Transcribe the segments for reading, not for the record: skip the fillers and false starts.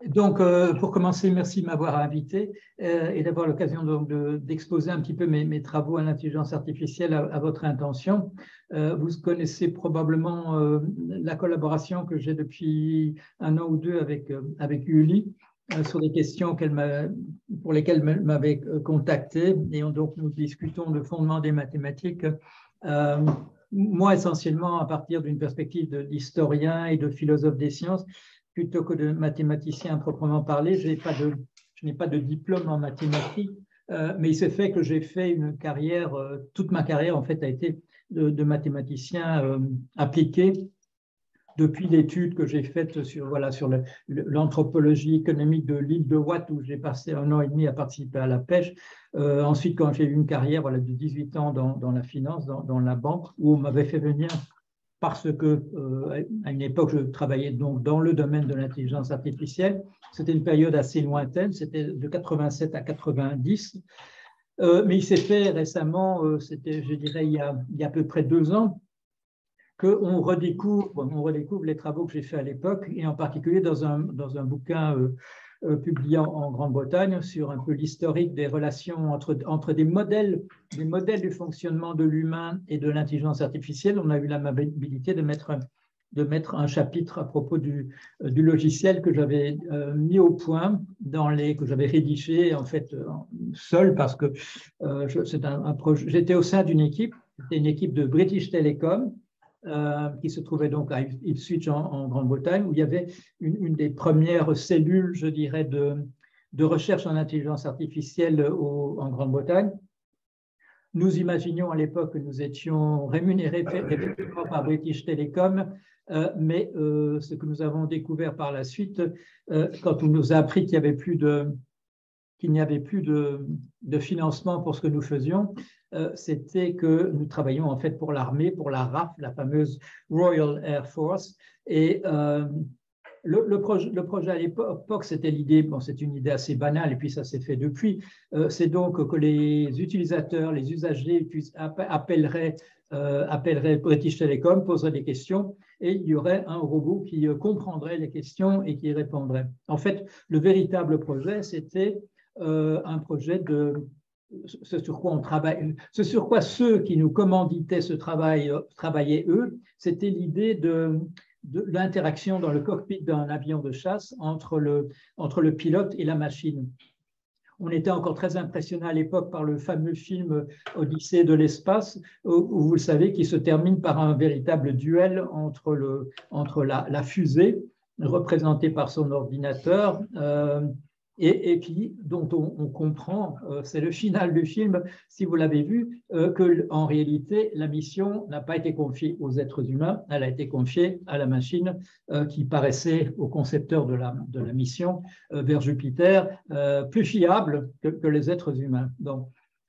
Donc, pour commencer, merci de m'avoir invité et d'avoir l'occasion d'exposer un petit peu mes travaux en intelligence artificielle à votre intention. Vous connaissez probablement la collaboration que j'ai depuis un an ou deux avec Uli sur des questions pour lesquelles elle m'avait contacté. Et donc, nous discutons de fondements des mathématiques. Moi, essentiellement, à partir d'une perspective d'historien et de philosophe des sciences, plutôt que de mathématicien proprement parlé. Je n'ai pas de diplôme en mathématiques, mais il s'est fait que j'ai fait une carrière, toute ma carrière en fait a été de mathématicien appliqué depuis l'étude que j'ai faite sur l'anthropologie économique de l'île de Watt, où j'ai passé un an et demi à participer à la pêche. Ensuite, quand j'ai eu une carrière de 18 ans dans la finance, dans la banque, où on m'avait fait venir parce que à une époque, je travaillais donc dans le domaine de l'intelligence artificielle. C'était une période assez lointaine, c'était de 87 à 90. Mais il s'est fait récemment, c'était, je dirais, il y a à peu près 2 ans, qu'on redécouvre les travaux que j'ai faits à l'époque, et en particulier dans un bouquin publié en Grande-Bretagne sur un peu l'historique des relations entre des modèles du fonctionnement de l'humain et de l'intelligence artificielle. On a eu l'amabilité de mettre un chapitre à propos du logiciel que j'avais mis au point, que j'avais rédigé en fait seul, parce que c'est un projet. J'étais au sein d'une équipe, c'était une équipe de British Telecom, qui se trouvait donc à Ipswich en Grande-Bretagne, où il y avait une des premières cellules, je dirais, de recherche en intelligence artificielle en Grande-Bretagne. Nous imaginions à l'époque que nous étions rémunérés par British Telecom, mais ce que nous avons découvert par la suite, quand on nous a appris qu'il n'y avait plus de financement pour ce que nous faisions, c'était que nous travaillions en fait pour l'armée, pour la RAF, la fameuse Royal Air Force. Et le projet à l'époque, c'était l'idée, c'est une idée assez banale et puis ça s'est fait depuis, c'est donc que les utilisateurs, les usagers appelleraient British Telecom, poseraient des questions et il y aurait un robot qui comprendrait les questions et qui répondrait. En fait, le véritable projet, c'était un projet ce sur quoi on travaille, ce sur quoi ceux qui nous commanditaient ce travail travaillaient eux, c'était l'idée de l'interaction dans le cockpit d'un avion de chasse entre le pilote et la machine. On était encore très impressionné à l'époque par le fameux film Odyssée de l'espace, où vous le savez, qui se termine par un véritable duel entre la fusée, représentée par son ordinateur, et puis dont on comprend, c'est le final du film, si vous l'avez vu, qu'en réalité, la mission n'a pas été confiée aux êtres humains, elle a été confiée à la machine qui paraissait au concepteur de la mission vers Jupiter plus fiable que les êtres humains.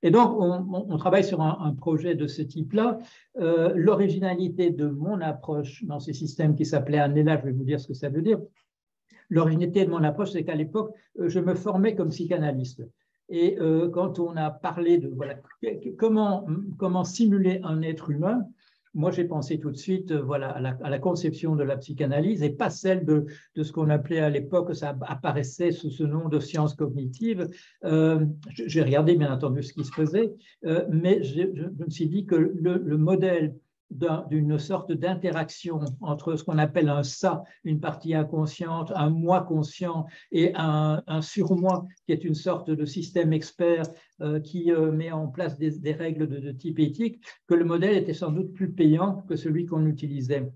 Et donc, on travaille sur un projet de ce type-là. L'originalité de mon approche dans ce système qui s'appelait ANELA, je vais vous dire ce que ça veut dire. L'originalité de mon approche, c'est qu'à l'époque, je me formais comme psychanalyste. Et quand on a parlé de comment simuler un être humain, moi, j'ai pensé tout de suite à la conception de la psychanalyse et pas celle de ce qu'on appelait à l'époque, ça apparaissait sous ce nom de sciences cognitives. J'ai regardé, bien entendu, ce qui se faisait, mais je me suis dit que le modèle d'une sorte d'interaction entre ce qu'on appelle un ça, une partie inconsciente, un moi conscient et un surmoi qui est une sorte de système expert qui met en place des règles de type éthique, que le modèle était sans doute plus payant que celui qu'on utilisait.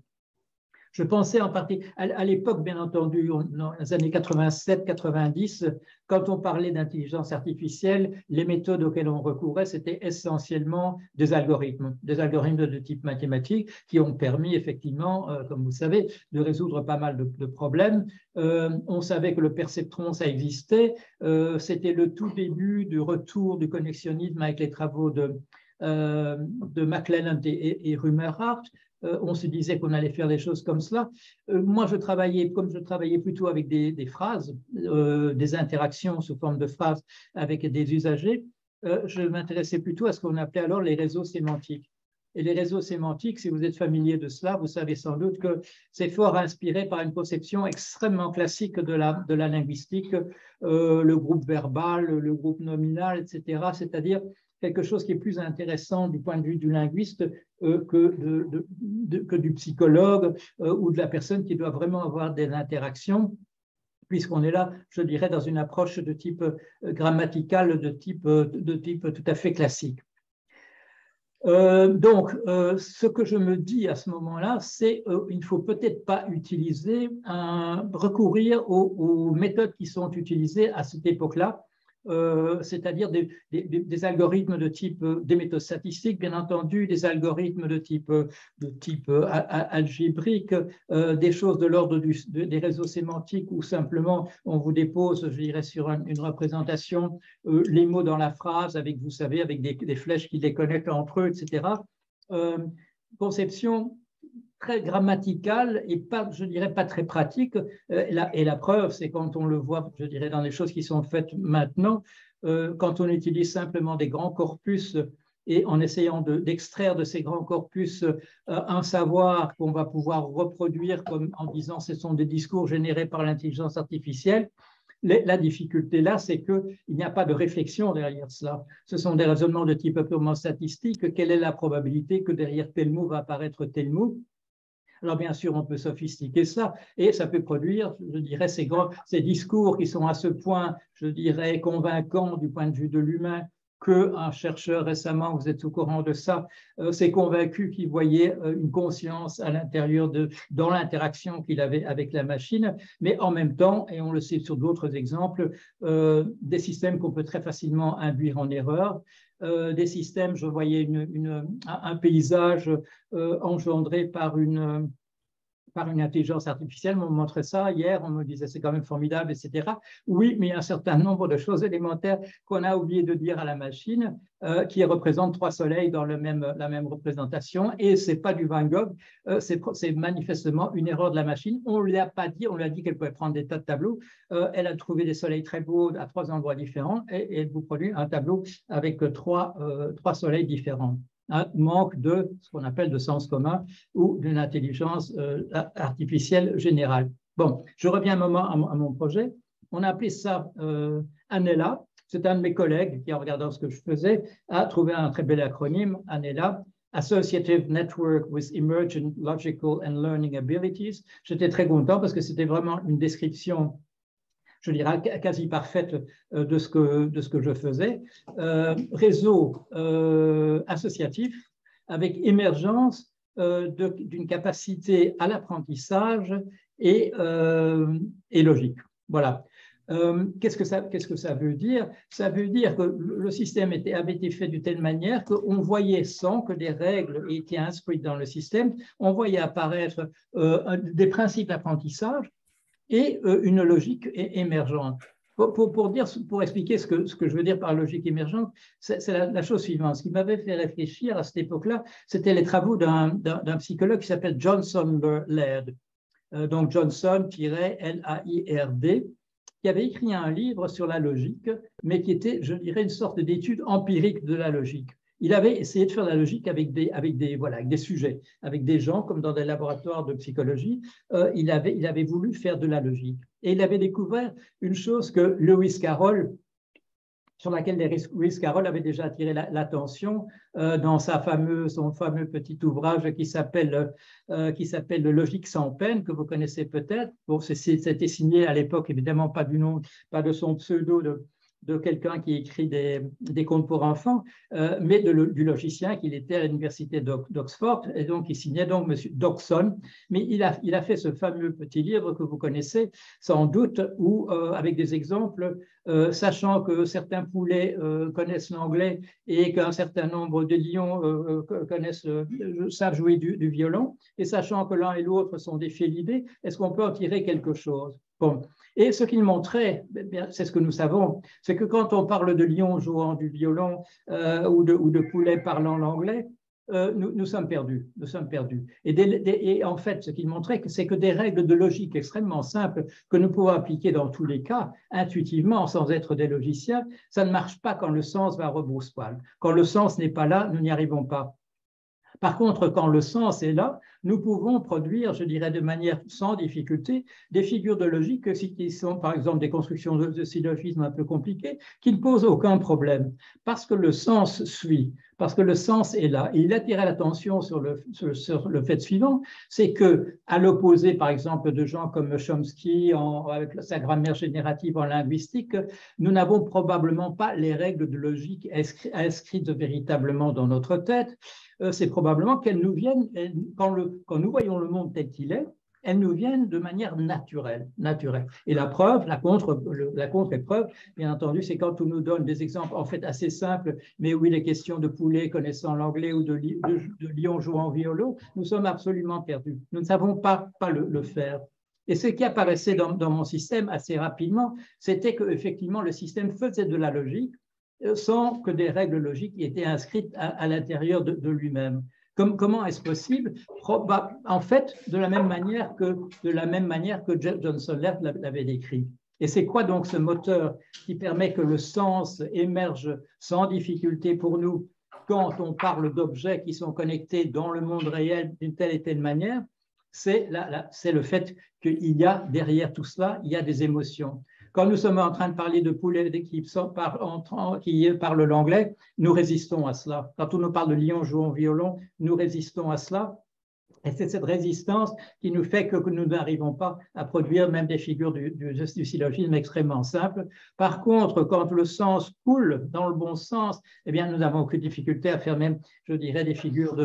Je pensais en partie, à l'époque, bien entendu, dans les années 87-90, quand on parlait d'intelligence artificielle, les méthodes auxquelles on recourait, c'était essentiellement des algorithmes de type mathématique qui ont permis effectivement, comme vous savez, de résoudre pas mal de problèmes. On savait que le perceptron, ça existait. C'était le tout début du retour du connexionnisme avec les travaux de McClelland et Rumerhart. On se disait qu'on allait faire des choses comme cela. Moi, je travaillais plutôt avec des phrases, des interactions sous forme de phrases avec des usagers. Je m'intéressais plutôt à ce qu'on appelait alors les réseaux sémantiques. Et les réseaux sémantiques, si vous êtes familier de cela, vous savez sans doute que c'est fort inspiré par une conception extrêmement classique de la linguistique, le groupe verbal, le groupe nominal, etc. C'est-à-dire quelque chose qui est plus intéressant du point de vue du linguiste que du psychologue ou de la personne qui doit vraiment avoir des interactions, puisqu'on est là, je dirais, dans une approche de type grammatical, de type tout à fait classique. Ce que je me dis à ce moment-là, c'est qu'il ne faut peut-être pas recourir aux méthodes qui sont utilisées à cette époque-là, c'est-à-dire des algorithmes de type, des méthodes statistiques, bien entendu, des algorithmes de type algébrique, des choses de l'ordre des réseaux sémantiques où simplement on vous dépose, je dirais, sur une représentation, les mots dans la phrase, avec, vous savez, avec des flèches qui les connectent entre eux, etc. Conception très grammaticale et pas, je dirais, pas très pratique. Et la preuve, c'est quand on le voit, je dirais, dans les choses qui sont faites maintenant, quand on utilise simplement des grands corpus et en essayant d'extraire de ces grands corpus un savoir qu'on va pouvoir reproduire comme en disant ce sont des discours générés par l'intelligence artificielle. La difficulté là, c'est qu'il n'y a pas de réflexion derrière cela. Ce sont des raisonnements de type purement statistique. Quelle est la probabilité que derrière tel mot va apparaître tel mot? Alors, bien sûr, on peut sophistiquer ça et ça peut produire, je dirais, ces discours qui sont à ce point, je dirais, convaincants du point de vue de l'humain qu'un chercheur récemment, vous êtes au courant de ça, s'est convaincu qu'il voyait une conscience à l'intérieur dans l'interaction qu'il avait avec la machine, mais en même temps, et on le sait sur d'autres exemples, des systèmes qu'on peut très facilement induire en erreur. Des systèmes, je voyais un paysage engendré par une intelligence artificielle. On me montrait ça hier, on me disait c'est quand même formidable, etc. Oui, mais il y a un certain nombre de choses élémentaires qu'on a oublié de dire à la machine qui représentent 3 soleils dans la même représentation, et ce n'est pas du Van Gogh, c'est manifestement une erreur de la machine. On ne lui a pas dit, on lui a dit qu'elle pouvait prendre des tas de tableaux, elle a trouvé des soleils très beaux à 3 endroits différents, et elle vous produit un tableau avec 3 soleils différents. Un manque de ce qu'on appelle de sens commun ou d'une intelligence artificielle générale. Bon, je reviens un moment à mon projet. On a appelé ça ANELA. C'est un de mes collègues qui, en regardant ce que je faisais, a trouvé un très bel acronyme, ANELA, Associative Network with Emergent Logical and Learning Abilities. J'étais très content parce que c'était vraiment une description, je dirais, quasi parfaite de ce que je faisais. Réseau associatif avec émergence d'une capacité à l'apprentissage et logique. Voilà. Qu'est-ce que ça veut dire? Ça veut dire que le système avait été fait de telle manière qu'on voyait, sans que des règles aient été inscrites dans le système, on voyait apparaître des principes d'apprentissage et une logique émergente. Pour expliquer ce que je veux dire par logique émergente, c'est la chose suivante. Ce qui m'avait fait réfléchir à cette époque-là, c'était les travaux d'un psychologue qui s'appelle Johnson Laird. Donc Johnson-Laird, qui avait écrit un livre sur la logique, mais qui était, je dirais, une sorte d'étude empirique de la logique. Il avait essayé de faire de la logique avec des sujets, avec des gens, comme dans des laboratoires de psychologie. Il avait voulu faire de la logique. Et il avait découvert une chose que sur laquelle Lewis Carroll avait déjà attiré l'attention dans son fameux petit ouvrage qui s'appelle Logique sans peine, que vous connaissez peut-être. Bon, c'était signé à l'époque, évidemment, pas de son pseudo de quelqu'un qui écrit des contes pour enfants, mais du logicien qu'il était à l'université d'Oxford, et donc il signait donc M. Dodson. Mais il a fait ce fameux petit livre que vous connaissez sans doute, où, avec des exemples, sachant que certains poulets connaissent l'anglais et qu'un certain nombre de lions savent jouer du violon, et sachant que l'un et l'autre sont des félidés, est-ce qu'on peut en tirer quelque chose? Bon. Et ce qu'il montrait, c'est ce que nous savons, c'est que quand on parle de lions jouant du violon ou de poulets parlant l'anglais, nous sommes perdus. Nous sommes perdus. Et en fait, ce qu'il montrait, c'est que des règles de logique extrêmement simples que nous pouvons appliquer dans tous les cas, intuitivement, sans être des logiciens, ça ne marche pas quand le sens va à rebrousse-poil. Quand le sens n'est pas là, nous n'y arrivons pas. Par contre, quand le sens est là, nous pouvons produire, je dirais de manière sans difficulté, des figures de logique qui sont par exemple des constructions de syllogismes un peu compliquées, qui ne posent aucun problème, parce que le sens suit, parce que le sens est là. Et il attirait l'attention sur le fait suivant, c'est que, à l'opposé par exemple de gens comme Chomsky avec sa grammaire générative en linguistique, nous n'avons probablement pas les règles de logique inscrites véritablement dans notre tête. C'est probablement qu'elles nous viennent, quand nous voyons le monde tel qu'il est, elles nous viennent de manière naturelle. Et la preuve, la contre-épreuve, bien entendu, c'est quand on nous donne des exemples en fait assez simples, mais où il est question de poulet connaissant l'anglais ou de lion jouant au violon, nous sommes absolument perdus. Nous ne savons pas le faire. Et ce qui apparaissait dans mon système assez rapidement, c'était qu'effectivement, le système faisait de la logique sans que des règles logiques aient été inscrites à l'intérieur de lui-même. Comment est-ce possible? En fait, de la même manière que John Sollert l'avait décrit. Et c'est quoi donc ce moteur qui permet que le sens émerge sans difficulté pour nous quand on parle d'objets qui sont connectés dans le monde réel d'une telle et telle manière? C'est le fait qu'il y a derrière tout cela, il y a des émotions. Quand nous sommes en train de parler de poulets qui parlent l'anglais, nous résistons à cela. Quand on nous parle de lion jouant au violon, nous résistons à cela. Et c'est cette résistance qui nous fait que nous n'arrivons pas à produire même des figures du syllogisme extrêmement simples. Par contre, quand le sens coule dans le bon sens, eh bien, nous n'avons aucune difficulté à faire même, je dirais, des figures,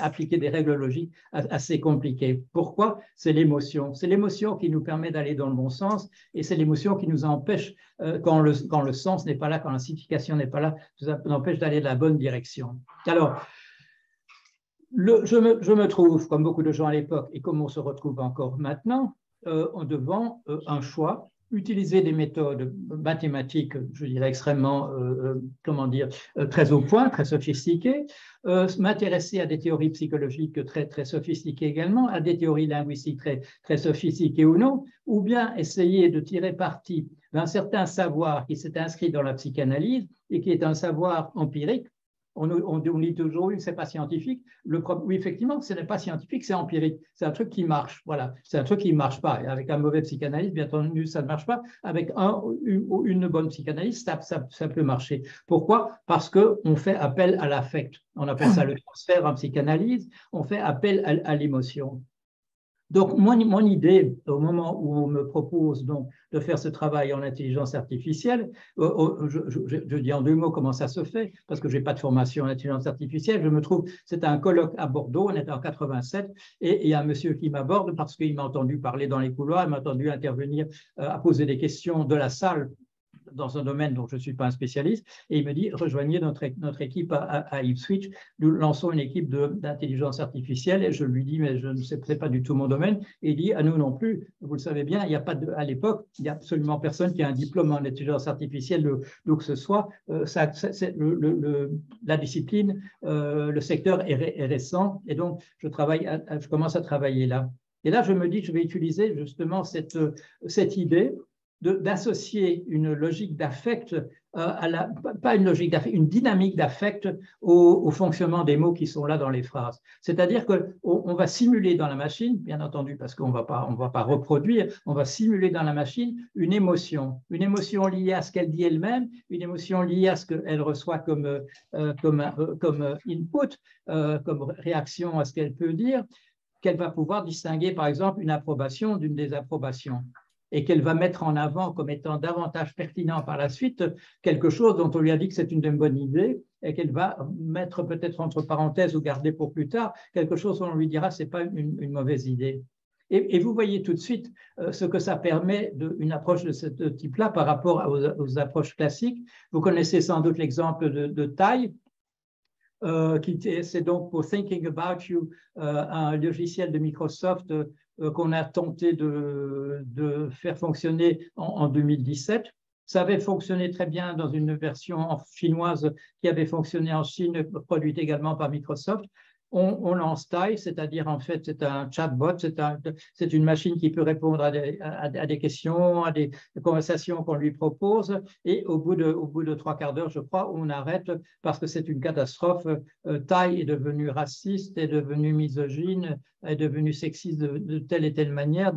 appliquer des règles logiques assez compliquées. Pourquoi? C'est l'émotion. C'est l'émotion qui nous permet d'aller dans le bon sens et c'est l'émotion qui nous empêche, quand le sens n'est pas là, quand la signification n'est pas là, nous empêche d'aller dans la bonne direction. Alors, je me trouve, comme beaucoup de gens à l'époque, et comme on se retrouve encore maintenant, devant un choix, utiliser des méthodes mathématiques, je dirais extrêmement, très au point, très sophistiquées, m'intéresser à des théories psychologiques très, très sophistiquées également, à des théories linguistiques très, très sophistiquées ou non, ou bien essayer de tirer parti d'un certain savoir qui s'est inscrit dans la psychanalyse et qui est un savoir empirique. On dit toujours, oui, ce n'est pas scientifique. Oui, effectivement, ce n'est pas scientifique, c'est empirique. C'est un truc qui marche. Voilà, c'est un truc qui ne marche pas. Et avec un mauvais psychanalyste, bien entendu, ça ne marche pas. Avec une bonne psychanalyste, ça peut marcher. Pourquoi? Parce qu'on fait appel à l'affect. On appelle ça le transfert en psychanalyse. On fait appel à l'émotion. Donc, mon idée, au moment où on me propose donc de faire ce travail en intelligence artificielle, je dis en 2 mots comment ça se fait, parce que je n'ai pas de formation en intelligence artificielle. Je me trouve, c'était un colloque à Bordeaux, on était en 87, et il y a un monsieur qui m'aborde parce qu'il m'a entendu parler dans les couloirs, il m'a entendu intervenir à poser des questions de la salle dans un domaine dont je ne suis pas un spécialiste, et il me dit, rejoignez notre équipe à Ipswich, nous lançons une équipe d'intelligence artificielle, et je lui dis, mais je ne sais pas du tout mon domaine, et il dit, à nous non plus, vous le savez bien, il n'y a pas à l'époque, il n'y a absolument personne qui a un diplôme en intelligence artificielle, d'où que ce soit, la discipline, le secteur est récent, et donc je commence à travailler là. Et là, je me dis que je vais utiliser justement cette idée d'associer une logique d'affect pas une logique d'affect, une dynamique d'affect au fonctionnement des mots qui sont là dans les phrases. C'est-à-dire qu'on va simuler dans la machine, bien entendu, parce qu'on ne va pas reproduire, on va simuler dans la machine une émotion liée à ce qu'elle dit elle-même, une émotion liée à ce qu'elle reçoit comme input, comme réaction à ce qu'elle peut dire, qu'elle va pouvoir distinguer, par exemple, une approbation d'une désapprobation, et qu'elle va mettre en avant comme étant davantage pertinent par la suite quelque chose dont on lui a dit que c'est une bonne idée et qu'elle va mettre peut-être entre parenthèses ou garder pour plus tard quelque chose dont on lui dira que ce n'est pas une mauvaise idée. Et vous voyez tout de suite ce que ça permet d'une approche de ce type-là par rapport aux approches classiques. Vous connaissez sans doute l'exemple de Tai, c'est donc pour Thinking About You, un logiciel de Microsoft qu'on a tenté de faire fonctionner en 2017. Ça avait fonctionné très bien dans une version chinoise qui avait fonctionné en Chine, produite également par Microsoft. on lance taille, c'est-à-dire en fait c'est un chatbot, c'est une machine qui peut répondre à des questions, à des conversations qu'on lui propose, et au bout de 3/4 d'heure, je crois, on arrête parce que c'est une catastrophe. Taille est devenu raciste, est devenu misogyne, est devenu sexiste de telle et telle manière,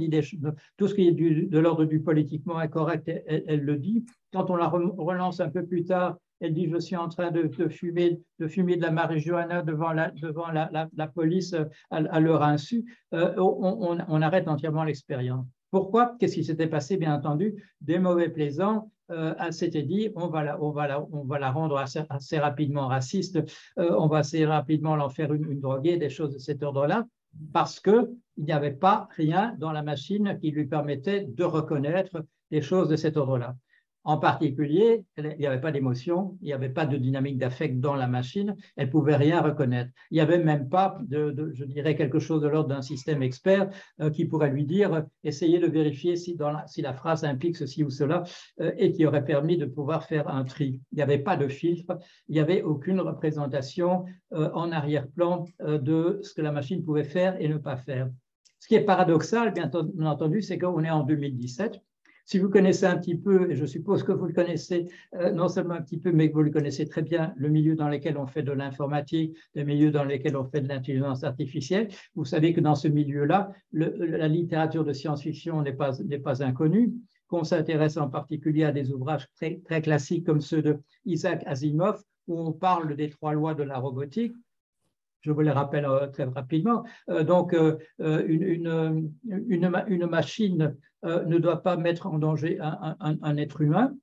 tout ce qui est de l'ordre du politiquement incorrect, elle le dit. Quand on la relance un peu plus tard, elle dit « je suis en train de fumer de la marijuana devant la police à leur insu », on arrête entièrement l'expérience. Pourquoi? Qu'est-ce qui s'était passé? Bien entendu, des mauvais plaisants s'étaient dit on va la rendre assez rapidement raciste, on va assez rapidement l'en faire une droguée, des choses de cet ordre-là, parce qu'il n'y avait pas rien dans la machine qui lui permettait de reconnaître des choses de cet ordre-là. En particulier, il n'y avait pas d'émotion, il n'y avait pas de dynamique d'affect dans la machine, elle ne pouvait rien reconnaître. Il n'y avait même pas, je dirais, quelque chose de l'ordre d'un système expert qui pourrait lui dire, essayez de vérifier si la phrase implique ceci ou cela, et qui aurait permis de pouvoir faire un tri. Il n'y avait pas de filtre, il n'y avait aucune représentation en arrière-plan de ce que la machine pouvait faire et ne pas faire. Ce qui est paradoxal, bien entendu, c'est qu'on est en 2017. Si vous connaissez un petit peu, et je suppose que vous le connaissez non seulement un petit peu, mais que vous le connaissez très bien, le milieu dans lequel on fait de l'informatique, le milieu dans lequel on fait de l'intelligence artificielle, vous savez que dans ce milieu-là, la littérature de science-fiction n'est pas inconnue, qu'on s'intéresse en particulier à des ouvrages très, très classiques comme ceux de Isaac Asimov, où on parle des 3 lois de la robotique. Je vous les rappelle très rapidement. Donc, une machine ne doit pas mettre en danger un être humain.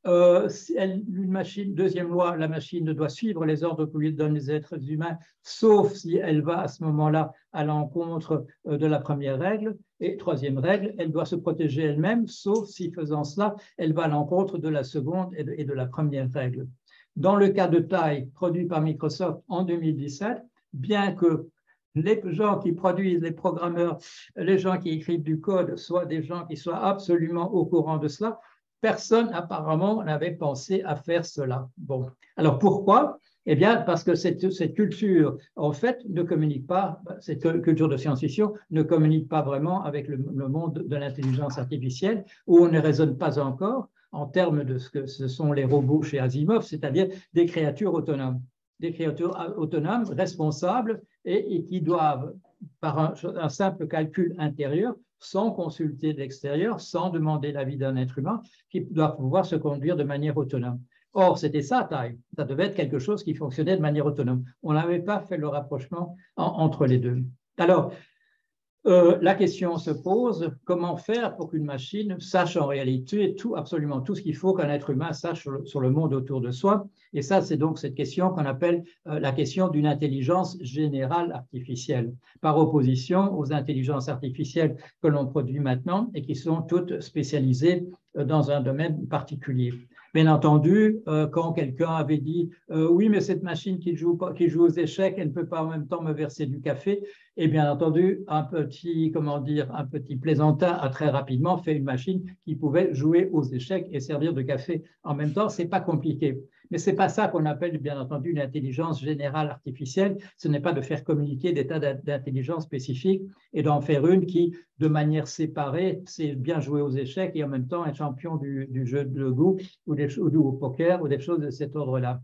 Deuxième loi, la machine ne doit suivre les ordres que lui donnent les êtres humains, sauf si elle va à ce moment-là à l'encontre de la première règle. Et troisième règle, elle doit se protéger elle-même, sauf si faisant cela, elle va à l'encontre de la seconde et de la première règle. Dans le cas de taille produit par Microsoft en 2017, bien que les gens qui produisent, les programmeurs, les gens qui écrivent du code soient des gens qui soient absolument au courant de cela, personne apparemment n'avait pensé à faire cela. Bon, alors pourquoi? Eh bien, parce que cette culture, en fait, ne communique pas, cette culture de science-fiction ne communique pas vraiment avec le monde de l'intelligence artificielle, où on ne raisonne pas encore en termes de ce que ce sont les robots chez Asimov, c'est-à-dire des créatures autonomes. Des créatures autonomes, responsables et qui doivent, par un simple calcul intérieur, sans consulter de l'extérieur, sans demander l'avis d'un être humain, qui doivent pouvoir se conduire de manière autonome. Or, c'était ça, taille. Ça devait être quelque chose qui fonctionnait de manière autonome. On n'avait pas fait le rapprochement entre les deux. Alors, la question se pose, comment faire pour qu'une machine sache en réalité absolument tout ce qu'il faut qu'un être humain sache sur le monde autour de soi? Et ça, c'est donc cette question qu'on appelle la question d'une intelligence générale artificielle, par opposition aux intelligences artificielles que l'on produit maintenant et qui sont toutes spécialisées dans un domaine particulier. Bien entendu, quand quelqu'un avait dit « oui, mais cette machine qui joue aux échecs, elle ne peut pas en même temps me verser du café », et bien entendu, un petit plaisantin a très rapidement fait une machine qui pouvait jouer aux échecs et servir de café en même temps. Ce n'est pas compliqué. Mais ce n'est pas ça qu'on appelle, bien entendu, une intelligence générale artificielle. Ce n'est pas de faire communiquer des tas d'intelligences spécifiques et d'en faire une qui, de manière séparée, sait bien jouer aux échecs et en même temps être champion du jeu de Go ou au poker ou des choses de cet ordre-là,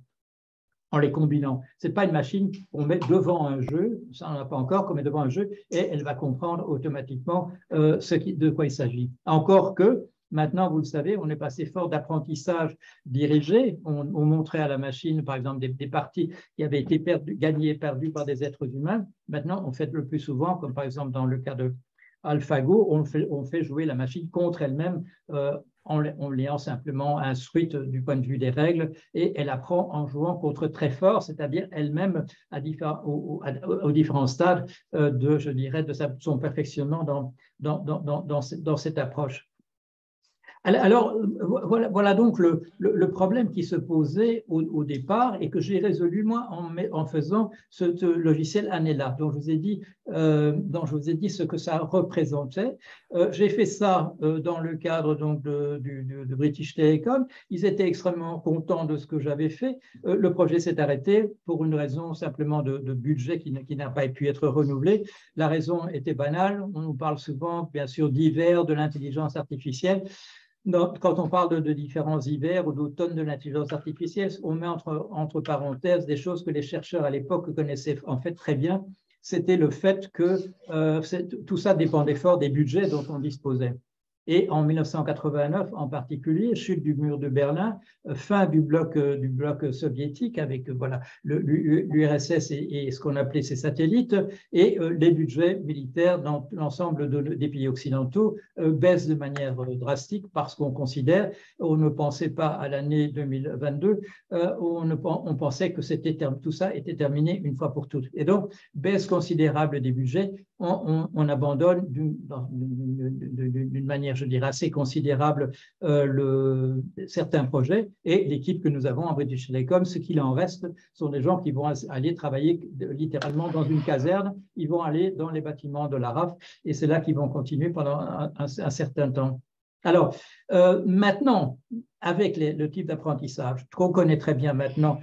en les combinant. Ce n'est pas une machine qu'on met devant un jeu, ça on n'a pas encore, qu'on met devant un jeu et elle va comprendre automatiquement de quoi il s'agit. Encore que, maintenant, vous le savez, on est passé fort d'apprentissage dirigé. On montrait à la machine, par exemple, des parties qui avaient été gagnées et perdues par des êtres humains. Maintenant, on fait le plus souvent, comme par exemple dans le cas de AlphaGo, on fait jouer la machine contre elle-même en l'ayant simplement instruite du point de vue des règles, et elle apprend en jouant contre très fort, c'est-à-dire elle-même aux différents stades de son perfectionnement dans cette approche. Alors, voilà donc le problème qui se posait au départ et que j'ai résolu moi en faisant ce logiciel Anela, dont je vous ai dit, ce que ça représentait. J'ai fait ça dans le cadre donc de British Telecom. Ils étaient extrêmement contents de ce que j'avais fait. Le projet s'est arrêté pour une raison simplement de budget qui n'a pas pu être renouvelé. La raison était banale. On nous parle souvent, bien sûr, d'hiver, de l'intelligence artificielle. Quand on parle de différents hivers ou d'automne de l'intelligence artificielle, on met entre parenthèses des choses que les chercheurs à l'époque connaissaient en fait très bien. C'était le fait que tout ça dépendait fort des budgets dont on disposait. Et en 1989, en particulier, chute du mur de Berlin, fin du bloc soviétique avec voilà, l'URSS et ce qu'on appelait ses satellites, et les budgets militaires dans l'ensemble des pays occidentaux baissent de manière drastique parce qu'on considère, on ne pensait pas à l'année 2022, on pensait que tout ça était terminé une fois pour toutes. Et donc, baisse considérable des budgets, on abandonne d'une manière, je dirais, assez considérable certains projets, et l'équipe que nous avons en British Telecom, ce qu'il en reste sont des gens qui vont aller travailler littéralement dans une caserne, ils vont aller dans les bâtiments de la RAF, et c'est là qu'ils vont continuer pendant un certain temps. Alors, maintenant, avec le type d'apprentissage qu'on connaît très bien maintenant,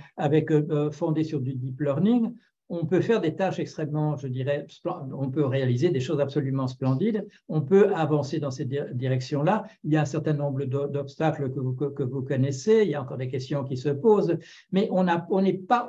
fondé sur du deep learning, on peut faire des tâches extrêmement, je dirais, on peut réaliser des choses absolument splendides, on peut avancer dans ces directions-là. Il y a un certain nombre d'obstacles que vous connaissez, il y a encore des questions qui se posent, mais on n'est pas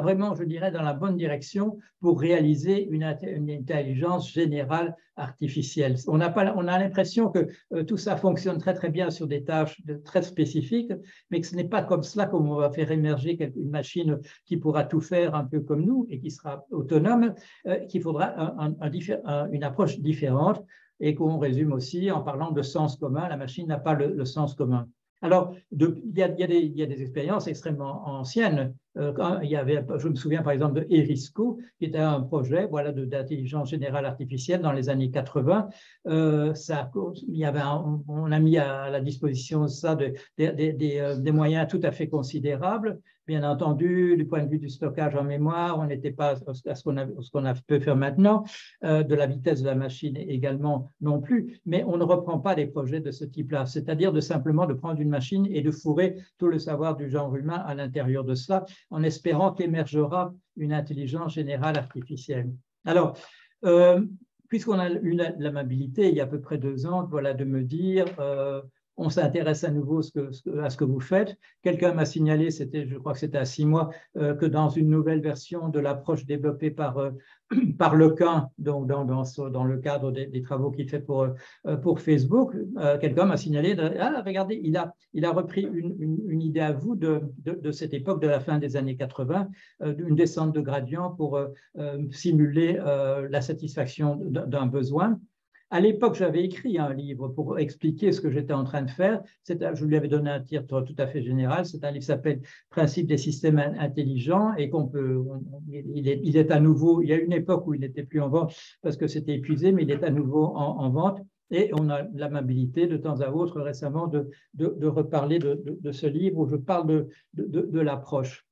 vraiment, je dirais, dans la bonne direction pour réaliser une intelligence générale artificielle. On a l'impression que tout ça fonctionne très très bien sur des tâches très spécifiques, mais que ce n'est pas comme cela qu'on va faire émerger une machine qui pourra tout faire un peu comme nous et qui sera autonome, qu'il faudra une approche différente et qu'on résume aussi en parlant de sens commun. La machine n'a pas le sens commun. Alors, il y a des expériences extrêmement anciennes. Je me souviens par exemple de Erisco, qui était un projet voilà, d'intelligence générale artificielle dans les années 80. On a mis à la disposition ça des moyens tout à fait considérables. Bien entendu, du point de vue du stockage en mémoire, on n'était pas à ce qu'on peut faire maintenant, de la vitesse de la machine également non plus, mais on ne reprend pas des projets de ce type-là, c'est-à-dire simplement de prendre une machine et de fourrer tout le savoir du genre humain à l'intérieur de ça, en espérant qu'émergera une intelligence générale artificielle. Alors, puisqu'on a eu l'amabilité il y a à peu près 2 ans, voilà, de me dire on s'intéresse à nouveau à ce que vous faites. Quelqu'un m'a signalé, je crois que c'était à 6 mois, que dans une nouvelle version de l'approche développée par Lequin, donc dans le cadre des travaux qu'il fait pour Facebook, quelqu'un m'a signalé, regardez, il a repris une idée à vous de cette époque, de la fin des années 80, d'une descente de gradient pour simuler la satisfaction d'un besoin. À l'époque, j'avais écrit un livre pour expliquer ce que j'étais en train de faire. Je lui avais donné un titre tout à fait général. C'est un livre qui s'appelle « Principe des systèmes intelligents » et il est à nouveau, il y a une époque où il n'était plus en vente parce que c'était épuisé, mais il est à nouveau en vente. Et on a l'amabilité de temps à autre récemment de reparler de ce livre où je parle de l'approche.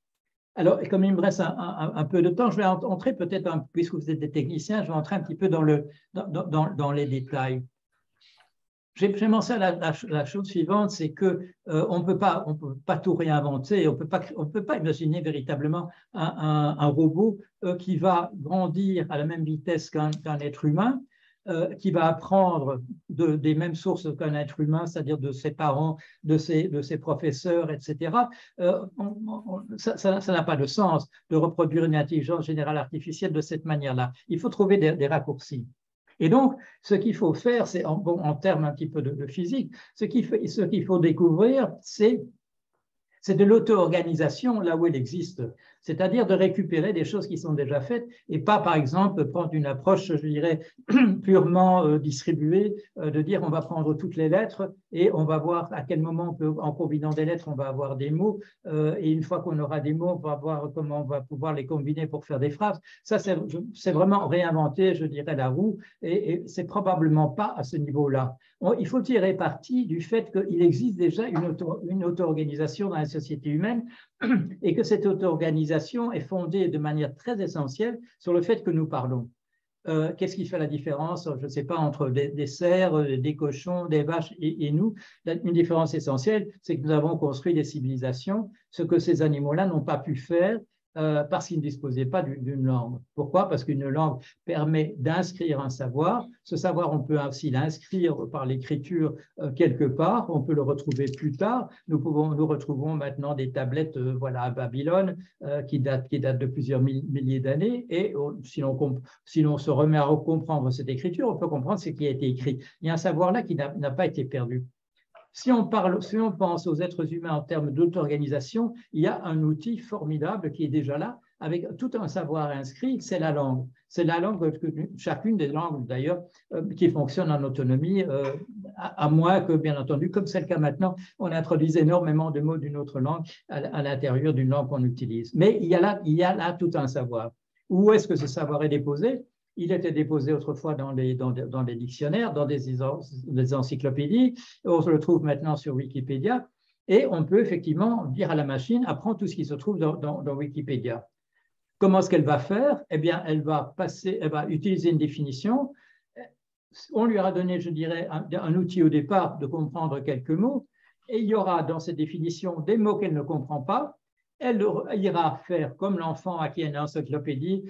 Alors, comme il me reste un peu de temps, je vais entrer peut-être, puisque vous êtes des techniciens, je vais entrer un petit peu dans les détails. J'ai mentionné la chose suivante, c'est qu'on ne peut pas tout réinventer, on ne peut pas imaginer véritablement un robot qui va grandir à la même vitesse qu'un être humain, qui va apprendre des mêmes sources qu'un être humain, c'est-à-dire de ses parents, de ses professeurs, etc. Ça n'a pas de sens de reproduire une intelligence générale artificielle de cette manière-là. Il faut trouver des raccourcis. Et donc, ce qu'il faut faire, c'est en termes un petit peu de physique, ce qu'il faut découvrir, c'est de l'auto-organisation là où elle existe. c'est-à-dire de récupérer des choses qui sont déjà faites et pas, par exemple, prendre une approche, je dirais, purement distribuée, de dire on va prendre toutes les lettres et on va voir à quel moment, on peut, en combinant des lettres, on va avoir des mots, et une fois qu'on aura des mots, on va voir comment on va pouvoir les combiner pour faire des phrases. Ça, c'est vraiment réinventer, je dirais, la roue, et c'est probablement pas à ce niveau-là. Il faut tirer parti du fait qu'il existe déjà une auto-organisation dans la société humaine et que cette auto-organisation est fondée de manière très essentielle sur le fait que nous parlons. Qu'est-ce qui fait la différence, je ne sais pas, entre des cerfs, des cochons, des vaches et nous? Une différence essentielle, c'est que nous avons construit des civilisations, ce que ces animaux-là n'ont pas pu faire parce qu'ils ne disposaient pas d'une langue. Pourquoi? Parce qu'une langue permet d'inscrire un savoir. Ce savoir, on peut aussi l'inscrire par l'écriture quelque part. On peut le retrouver plus tard. Nous retrouvons maintenant des tablettes voilà, à Babylone qui datent de plusieurs milliers d'années. Et si l'on se remet à comprendre cette écriture, on peut comprendre ce qui a été écrit. Il y a un savoir là qui n'a pas été perdu. Si on pense aux êtres humains en termes d'auto-organisation, il y a un outil formidable qui est déjà là, avec tout un savoir inscrit, c'est la langue. C'est la langue, chacune des langues d'ailleurs, qui fonctionne en autonomie, à moins que, bien entendu, comme c'est le cas maintenant, on introduise énormément de mots d'une autre langue à l'intérieur d'une langue qu'on utilise. Mais il y a là tout un savoir. Où est-ce que ce savoir est déposé? Il était déposé autrefois dans les dictionnaires, dans des encyclopédies. On se le trouve maintenant sur Wikipédia. Et on peut effectivement dire à la machine, apprends tout ce qui se trouve dans Wikipédia. Comment est-ce qu'elle va faire? Eh bien, elle va utiliser une définition. On lui aura donné, je dirais, un outil au départ de comprendre quelques mots. Et il y aura dans cette définition des mots qu'elle ne comprend pas. Elle ira faire comme l'enfant à qui il y a une encyclopédie,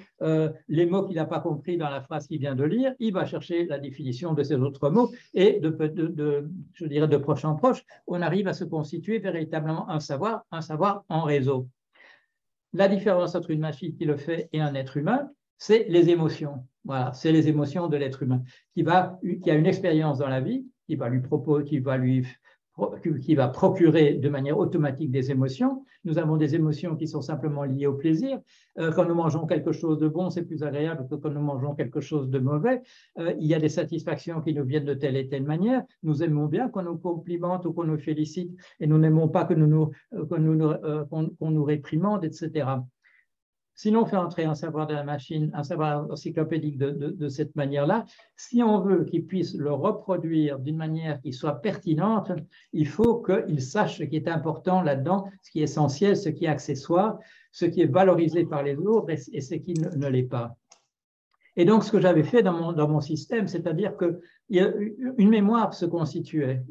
les mots qu'il n'a pas compris dans la phrase qu'il vient de lire, il va chercher la définition de ces autres mots et je dirais de proche en proche, on arrive à se constituer véritablement un savoir en réseau. La différence entre une machine qui le fait et un être humain, c'est les émotions. Voilà, c'est les émotions de l'être humain qui a une expérience dans la vie, qui va procurer de manière automatique des émotions. Nous avons des émotions qui sont simplement liées au plaisir. Quand nous mangeons quelque chose de bon, c'est plus agréable que quand nous mangeons quelque chose de mauvais. Il y a des satisfactions qui nous viennent de telle et telle manière. Nous aimons bien qu'on nous complimente ou qu'on nous félicite et nous n'aimons pas qu'on nous réprimande, etc. Si l'on fait entrer un savoir de la machine, un savoir encyclopédique de cette manière-là, si on veut qu'il puisse le reproduire d'une manière qui soit pertinente, il faut qu'il sache ce qui est important là-dedans, ce qui est essentiel, ce qui est accessoire, ce qui est valorisé par les autres et ce qui ne l'est pas. Et donc, ce que j'avais fait dans mon système, c'est-à-dire qu'une mémoire se constituait,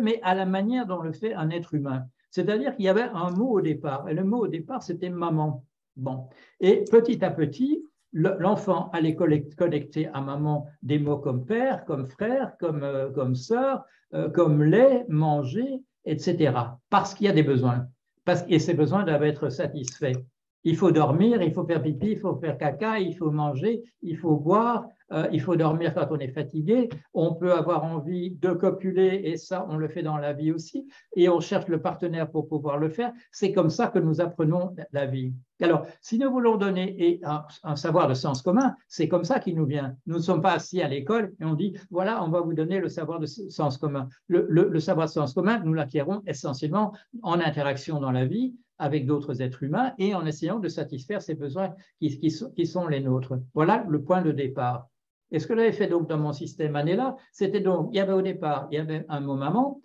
mais à la manière dont le fait un être humain. C'est-à-dire qu'il y avait un mot au départ, et le mot au départ, c'était maman. Bon. Et petit à petit, l'enfant allait connecter à maman des mots comme père, comme frère, comme sœur, comme lait, manger, etc. Parce qu'il y a des besoins. Et ces besoins doivent être satisfaits. Il faut dormir, il faut faire pipi, il faut faire caca, il faut manger, il faut boire, il faut dormir quand on est fatigué. On peut avoir envie de copuler et ça, on le fait dans la vie aussi. Et on cherche le partenaire pour pouvoir le faire. C'est comme ça que nous apprenons la vie. Alors, si nous voulons donner un savoir de sens commun, c'est comme ça qu'il nous vient. Nous ne sommes pas assis à l'école et on dit, voilà, on va vous donner le savoir de sens commun. Le savoir de sens commun, nous l'acquérons essentiellement en interaction dans la vie avec d'autres êtres humains et en essayant de satisfaire ces besoins qui sont les nôtres. Voilà le point de départ. Et ce que j'avais fait donc dans mon système année-là, c'était donc, il y avait au départ, il y avait un mot maman,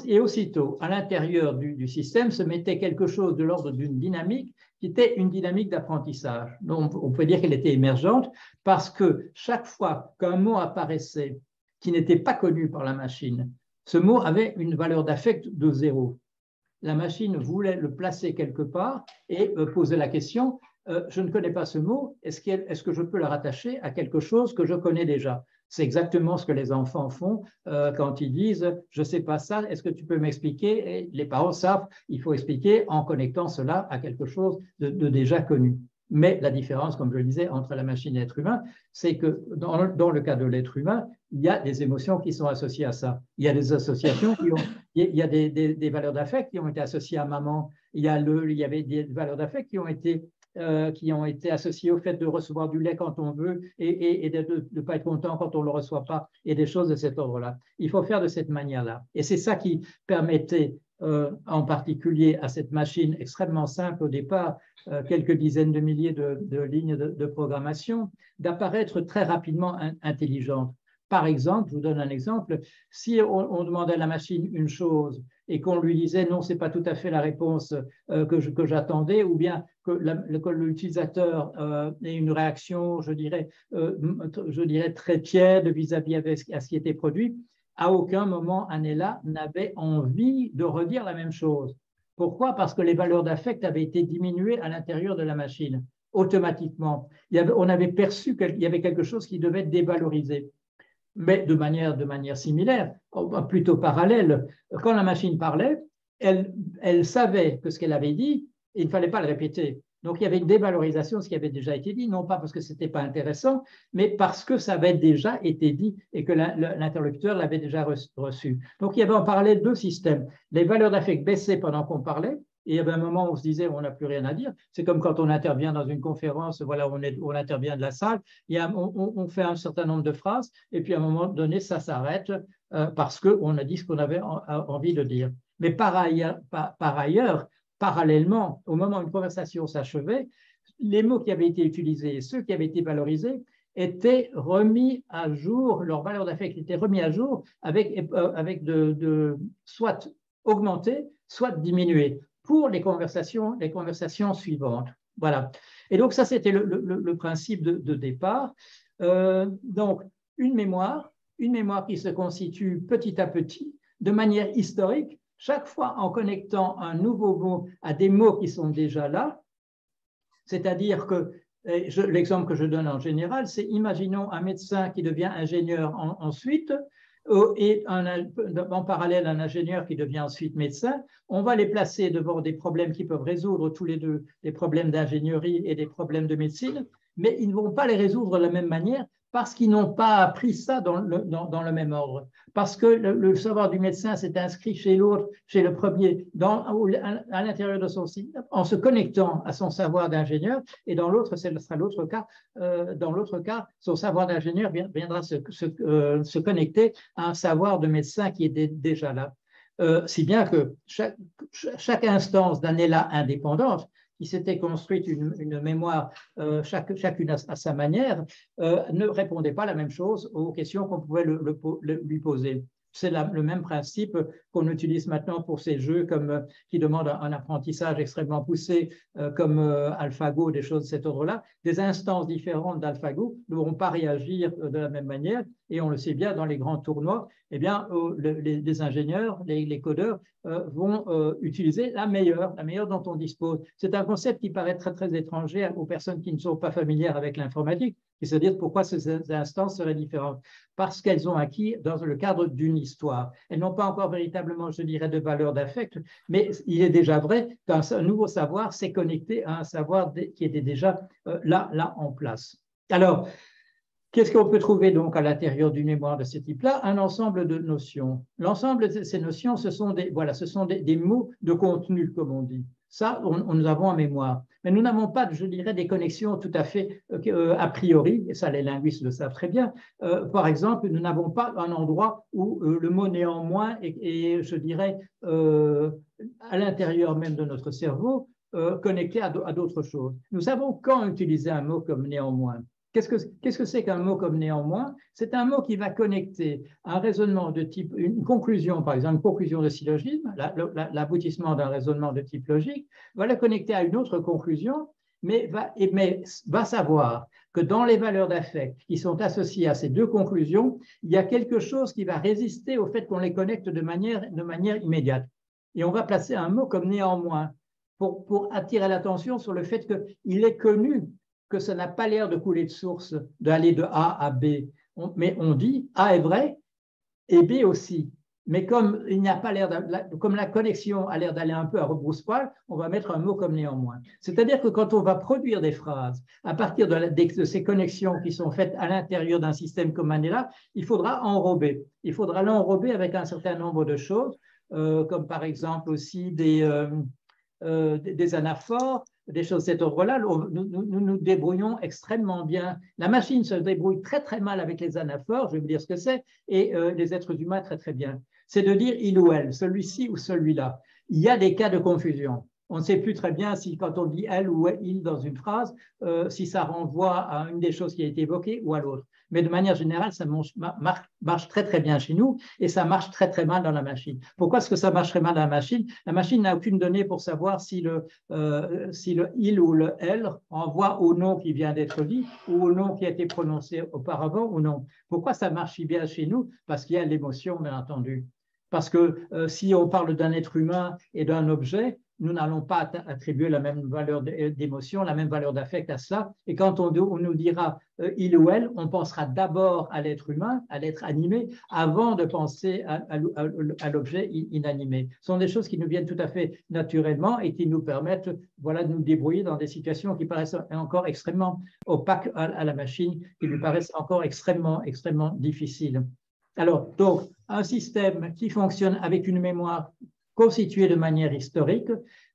et aussitôt, à l'intérieur du système, se mettait quelque chose de l'ordre d'une dynamique qui était une dynamique d'apprentissage. Donc, on peut dire qu'elle était émergente parce que chaque fois qu'un mot apparaissait qui n'était pas connu par la machine, ce mot avait une valeur d'affect de 0. La machine voulait le placer quelque part et poser la question, je ne connais pas ce mot, est-ce que je peux le rattacher à quelque chose que je connais déjà? C'est exactement ce que les enfants font quand ils disent « je ne sais pas ça, est-ce que tu peux m'expliquer ?» Et les parents savent, il faut expliquer en connectant cela à quelque chose de déjà connu. Mais la différence, comme je le disais, entre la machine et l'être humain, c'est que dans le cas de l'être humain, il y a des émotions qui sont associées à ça. Il y a des associations il y a des valeurs d'affect qui ont été associées à maman. Il y avait des valeurs d'affect qui ont été associées au fait de recevoir du lait quand on veut et de ne pas être content quand on ne le reçoit pas, et des choses de cet ordre-là. Il faut faire de cette manière-là. Et c'est ça qui permettait, en particulier à cette machine extrêmement simple au départ, quelques dizaines de milliers de lignes de programmation, d'apparaître très rapidement intelligente. Par exemple, je vous donne un exemple, si on demandait à la machine une chose et qu'on lui disait non, ce n'est pas tout à fait la réponse que j'attendais, ou bien que l'utilisateur ait une réaction, je dirais très tiède vis-à-vis de ce qui était produit, à aucun moment Anela n'avait envie de redire la même chose. Pourquoi? Parce que les valeurs d'affect avaient été diminuées à l'intérieur de la machine, automatiquement. On avait perçu qu'il y avait quelque chose qui devait être dévalorisé. Mais de manière similaire, plutôt parallèle, quand la machine parlait, elle savait que ce qu'elle avait dit, il ne fallait pas le répéter. Donc il y avait une dévalorisation de ce qui avait déjà été dit, non pas parce que ce n'était pas intéressant, mais parce que ça avait déjà été dit et que l'interlocuteur l'avait déjà reçu. Donc il y avait en parallèle deux systèmes. Les valeurs d'affect baissaient pendant qu'on parlait, et il y avait un moment où on se disait on n'a plus rien à dire. C'est comme quand on intervient dans une conférence, voilà, on intervient de la salle, on fait un certain nombre de phrases, et puis à un moment donné, ça s'arrête parce qu'on a dit ce qu'on avait envie de dire. Mais par ailleurs, parallèlement, au moment où une conversation s'achevait, les mots qui avaient été utilisés et ceux qui avaient été valorisés étaient remis à jour, leur valeur d'affect était remis à jour avec soit augmenté, soit diminué pour les conversations suivantes. Voilà. Et donc ça, c'était le principe de départ. Donc, une mémoire qui se constitue petit à petit, de manière historique, chaque fois en connectant un nouveau mot à des mots qui sont déjà là, c'est-à-dire que l'exemple que je donne en général, c'est imaginons un médecin qui devient ingénieur ensuite, et en parallèle un ingénieur qui devient ensuite médecin. On va les placer devant des problèmes qui peuvent résoudre tous les deux, des problèmes d'ingénierie et des problèmes de médecine, mais ils ne vont pas les résoudre de la même manière parce qu'ils n'ont pas appris ça dans le même ordre. Parce que le savoir du médecin s'est inscrit chez l'autre, chez le premier, à l'intérieur de son site, en se connectant à son savoir d'ingénieur, et dans l'autre, ce sera l'autre cas. Dans l'autre cas, son savoir d'ingénieur viendra se connecter à un savoir de médecin qui est déjà là. Si bien que chaque instance d'un élan indépendante, qui s'était construite une mémoire, chacune à sa manière, ne répondait pas la même chose aux questions qu'on pouvait lui poser. C'est le même principe qu'on utilise maintenant pour ces jeux qui demandent un apprentissage extrêmement poussé, comme AlphaGo, des choses de cet ordre-là. Des instances différentes d'AlphaGo ne vont pas réagir de la même manière, et on le sait bien, dans les grands tournois, eh bien, les ingénieurs, les codeurs vont utiliser la meilleure dont on dispose. C'est un concept qui paraît très, très étranger aux personnes qui ne sont pas familières avec l'informatique, c'est-à-dire pourquoi ces instances seraient différentes. Parce qu'elles ont acquis dans le cadre d'une histoire. Elles n'ont pas encore véritablement, je dirais, de valeur d'affect, mais il est déjà vrai qu'un nouveau savoir s'est connecté à un savoir qui était déjà là en place. Alors, qu'est-ce qu'on peut trouver donc à l'intérieur d'une mémoire de ce type-là? Un ensemble de notions. L'ensemble de ces notions, ce sont des mots de contenu, comme on dit. Ça, nous avons en mémoire. Mais nous n'avons pas, je dirais, des connexions tout à fait a priori, et ça les linguistes le savent très bien. Par exemple, nous n'avons pas un endroit où le mot néanmoins est je dirais, à l'intérieur même de notre cerveau, connecté à d'autres choses. Nous savons quand utiliser un mot comme néanmoins. Qu'est-ce que c'est qu'un mot comme néanmoins? C'est un mot qui va connecter un raisonnement de type, une conclusion, par exemple, une conclusion de syllogisme, l'aboutissement d'un raisonnement de type logique, va la connecter à une autre conclusion, mais va savoir que dans les valeurs d'affect qui sont associées à ces deux conclusions, il y a quelque chose qui va résister au fait qu'on les connecte de manière immédiate. Et on va placer un mot comme néanmoins pour attirer l'attention sur le fait qu'il est connu que ça n'a pas l'air de couler de source, d'aller de A à B. Mais on dit A est vrai et B aussi. Mais comme il n'y a pas l'air, comme la connexion a l'air d'aller un peu à rebrousse-poil, on va mettre un mot comme néanmoins. C'est-à-dire que quand on va produire des phrases à partir de ces connexions qui sont faites à l'intérieur d'un système comme Manila, il faudra enrober. Il faudra l'enrober avec un certain nombre de choses, comme par exemple aussi des anaphores, des choses de cet ordre-là. Nous débrouillons extrêmement bien. La machine se débrouille très très mal avec les anaphores, je vais vous dire ce que c'est, et les êtres humains très très bien. C'est de dire il ou elle, celui-ci ou celui-là. Il y a des cas de confusion. On ne sait plus très bien si quand on dit elle ou il dans une phrase, si ça renvoie à une des choses qui a été évoquée ou à l'autre. Mais de manière générale, ça marche très très bien chez nous et ça marche très très mal dans la machine. Pourquoi est-ce que ça marche très mal dans la machine? La machine n'a aucune donnée pour savoir si le il ou le elle renvoie au nom qui vient d'être dit ou au nom qui a été prononcé auparavant ou non. Pourquoi ça marche si bien chez nous? Parce qu'il y a l'émotion, bien entendu. Parce que si on parle d'un être humain et d'un objet, nous n'allons pas attribuer la même valeur d'émotion, la même valeur d'affect à cela. Et quand on nous dira il ou elle, on pensera d'abord à l'être humain, à l'être animé, avant de penser à l'objet inanimé. Ce sont des choses qui nous viennent tout à fait naturellement et qui nous permettent voilà, de nous débrouiller dans des situations qui paraissent encore extrêmement opaques à la machine, qui lui paraissent encore extrêmement, extrêmement difficiles. Alors, donc, un système qui fonctionne avec une mémoire constituée de manière historique.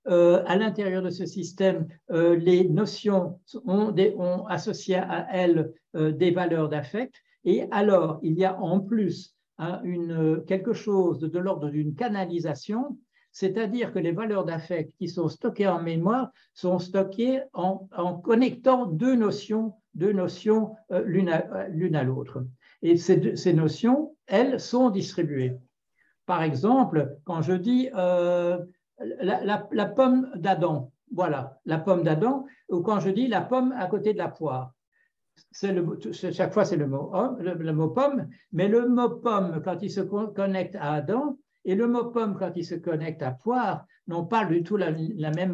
À l'intérieur de ce système, les notions ont associé à elles des valeurs d'affect. Et alors, il y a en plus quelque chose de l'ordre d'une canalisation, c'est-à-dire que les valeurs d'affect qui sont stockées en mémoire sont stockées en connectant deux notions l'une à l'autre. Et ces notions, elles, sont distribuées. Par exemple, quand je dis la pomme d'Adam, voilà, la pomme d'Adam, ou quand je dis la pomme à côté de la poire, chaque fois c'est le mot pomme, mais le mot pomme, quand il se connecte à Adam, et le mot pomme, quand il se connecte à poire, n'ont pas du tout la même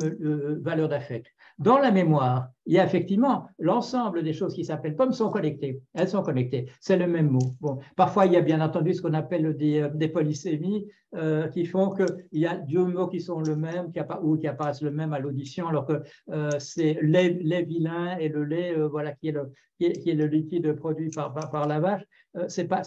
valeur d'affect. Dans la mémoire, il y a effectivement l'ensemble des choses qui s'appellent pommes sont connectées. Elles sont connectées. C'est le même mot. Bon, parfois, il y a bien entendu ce qu'on appelle des polysémies qui font qu'il y a deux mots qui sont le même ou qui apparaissent le même à l'audition, alors que c'est lait vilain et le lait voilà, qui est le liquide produit par la vache. C'est pas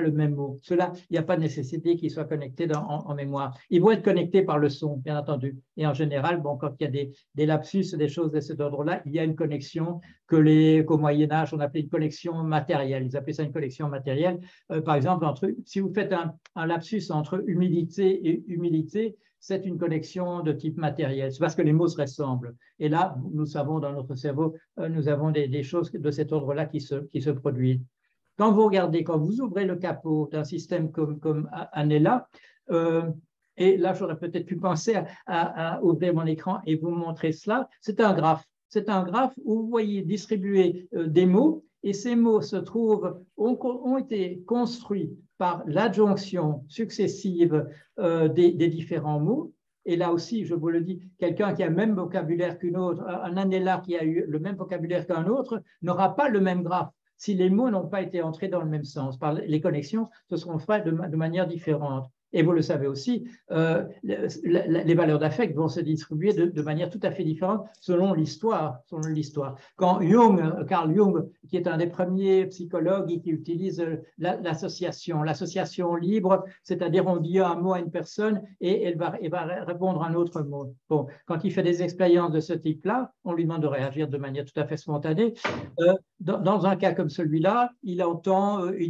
le même mot. Cela, il n'y a pas de nécessité qu'ils soient connectés en mémoire. Ils vont être connectés par le son, bien entendu. Et en général, bon, quand il y a des lapsus, des choses de cet ordre-là, il y a une connexion qu'au Moyen-Âge, on appelait une connexion matérielle. Ils appelaient ça une connexion matérielle. Par exemple, si vous faites un lapsus entre humilité et humilité, c'est une connexion de type matériel. C'est parce que les mots se ressemblent. Et là, nous savons dans notre cerveau, nous avons des choses de cet ordre-là qui se produisent. Quand vous ouvrez le capot d'un système comme Anela, et là, j'aurais peut-être pu penser à ouvrir mon écran et vous montrer cela, c'est un graphe. C'est un graphe où vous voyez distribuer des mots, et ces mots ont été construits par l'adjonction successive des différents mots. Et là aussi, je vous le dis, quelqu'un qui a le même vocabulaire qu'une autre, un Anela qui a eu le même vocabulaire qu'un autre, n'aura pas le même graphe si les mots n'ont pas été entrés dans le même sens. Les connexions se seront faites de manière différente. Et vous le savez aussi, les valeurs d'affect vont se distribuer de manière tout à fait différente selon l'histoire. Quand Carl Jung, qui est un des premiers psychologues et qui utilise l'association libre, c'est-à-dire on dit un mot à une personne et elle va répondre un autre mot. Bon, quand il fait des expériences de ce type-là, on lui demande de réagir de manière tout à fait spontanée. Dans un cas comme celui-là, il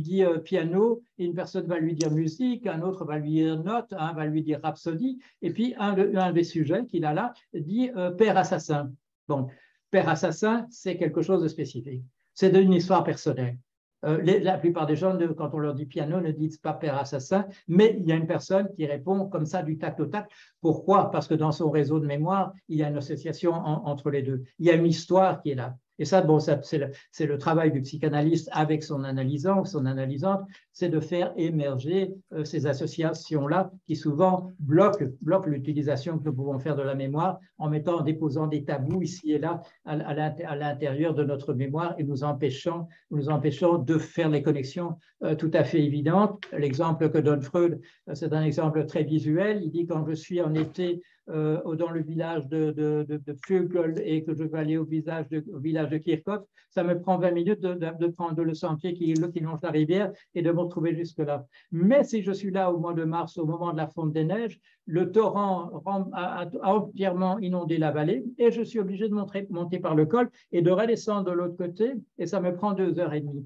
dit piano, et une personne va lui dire musique, un autre va lui dire note, un va lui dire rhapsodie, et puis un des sujets qu'il a là dit père assassin. Bon, père assassin, c'est quelque chose de spécifique. C'est une histoire personnelle. La plupart des gens, quand on leur dit piano, ne disent pas père assassin, mais il y a une personne qui répond comme ça du tac au tac. Pourquoi? Parce que dans son réseau de mémoire, il y a une association entre les deux. Il y a une histoire qui est là. Et ça, bon, c'est le travail du psychanalyste avec son analysant ou son analysante, c'est de faire émerger ces associations-là qui souvent bloquent l'utilisation que nous pouvons faire de la mémoire en déposant des tabous ici et là à l'intérieur de notre mémoire et nous empêchant de faire les connexions tout à fait évidentes. L'exemple que donne Freud, c'est un exemple très visuel. Il dit quand je suis en été dans le village de Vögel et que je vais aller au village de Kirchhoff, ça me prend 20 minutes de prendre le sentier qui longe la rivière et de me retrouver jusque-là. Mais si je suis là au mois de mars, au moment de la fonte des neiges, le torrent a entièrement inondé la vallée et je suis obligé de monter par le col et de redescendre de l'autre côté et ça me prend 2h30.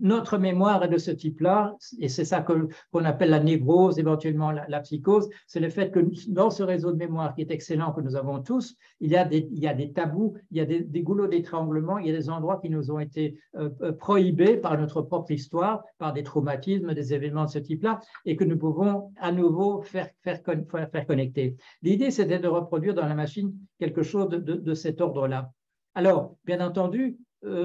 Notre mémoire est de ce type-là, et c'est ça qu'on appelle la névrose, éventuellement la psychose, c'est le fait que dans ce réseau de mémoire qui est excellent que nous avons tous, il y a des tabous, il y a des goulots d'étranglement, il y a des endroits qui nous ont été prohibés par notre propre histoire, par des traumatismes, des événements de ce type-là, et que nous pouvons à nouveau faire connecter. L'idée, c'était de reproduire dans la machine quelque chose de cet ordre-là. Alors, bien entendu,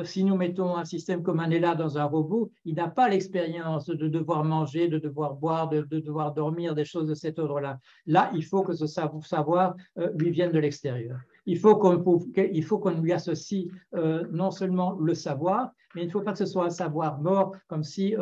si nous mettons un système comme Anela dans un robot, il n'a pas l'expérience de devoir manger, de devoir boire, de devoir dormir, des choses de cet ordre-là. Là, il faut que ce savoir lui vienne de l'extérieur. Il faut qu'on lui associe non seulement le savoir, mais il ne faut pas que ce soit un savoir mort, comme si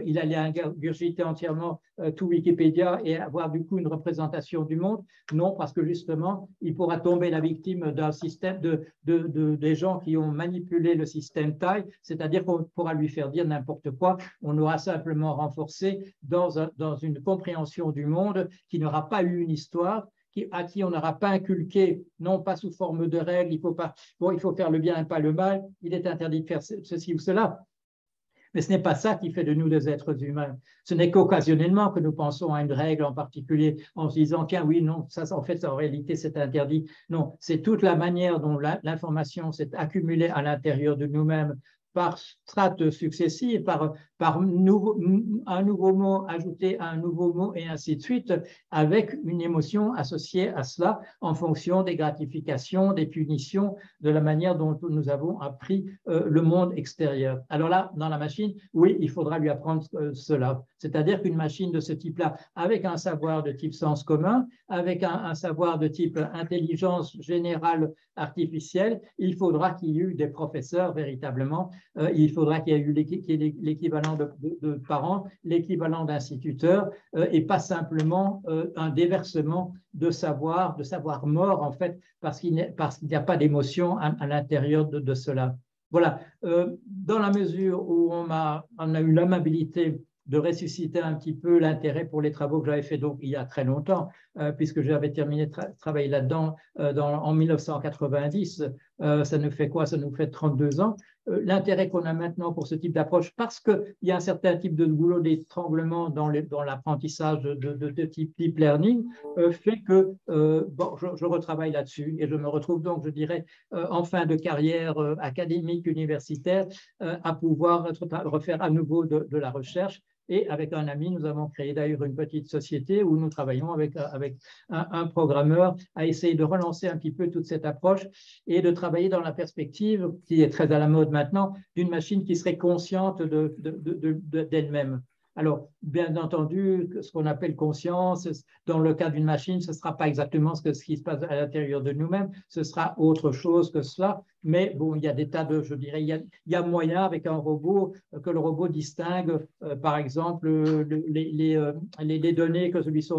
il allait ingurgiter entièrement tout Wikipédia et avoir du coup une représentation du monde. Non, parce que justement, il pourra tomber la victime d'un système des gens qui ont manipulé le système taille, c'est-à-dire qu'on pourra lui faire dire n'importe quoi. On aura simplement renforcé dans une compréhension du monde qui n'aura pas eu une histoire, à qui on n'aura pas inculqué, non pas sous forme de règles, il faut faire le bien et pas le mal, il est interdit de faire ceci ou cela. Mais ce n'est pas ça qui fait de nous des êtres humains. Ce n'est qu'occasionnellement que nous pensons à une règle en particulier en se disant, tiens, oui, non, ça, en fait, en réalité, c'est interdit. Non, c'est toute la manière dont l'information s'est accumulée à l'intérieur de nous-mêmes par strates successives, par un nouveau mot ajouté à un nouveau mot et ainsi de suite, avec une émotion associée à cela en fonction des gratifications, des punitions, de la manière dont nous avons appris le monde extérieur. Alors là, dans la machine, oui, il faudra lui apprendre cela. C'est-à-dire qu'une machine de ce type-là, avec un savoir de type sens commun, avec un savoir de type intelligence générale artificielle, il faudra qu'il y ait eu des professeurs véritablement, il faudra qu'il y ait eu l'équivalent de parents, l'équivalent d'instituteurs, et pas simplement un déversement de savoir mort en fait, parce qu'il n'y a pas d'émotion à l'intérieur de cela. Voilà, dans la mesure où on a eu l'amabilité de ressusciter un petit peu l'intérêt pour les travaux que j'avais fait donc il y a très longtemps, puisque j'avais terminé de travailler là-dedans en 1990. Ça nous fait quoi? Ça nous fait 32 ans. L'intérêt qu'on a maintenant pour ce type d'approche, parce qu'il y a un certain type de goulot d'étranglement dans l'apprentissage de type deep learning, fait que bon, je retravaille là-dessus et je me retrouve donc, je dirais, en fin de carrière académique, universitaire, à pouvoir refaire à nouveau de la recherche. Et avec un ami, nous avons créé d'ailleurs une petite société où nous travaillons avec un programmeur à essayer de relancer un petit peu toute cette approche et de travailler dans la perspective, qui est très à la mode maintenant, d'une machine qui serait consciente d'elle-même. Alors, bien entendu, ce qu'on appelle conscience, dans le cas d'une machine, ce ne sera pas exactement ce qui se passe à l'intérieur de nous-mêmes, ce sera autre chose que cela. Mais bon, il y a des tas de, je dirais, il y a moyen avec un robot que le robot distingue, par exemple, les données que celui-ci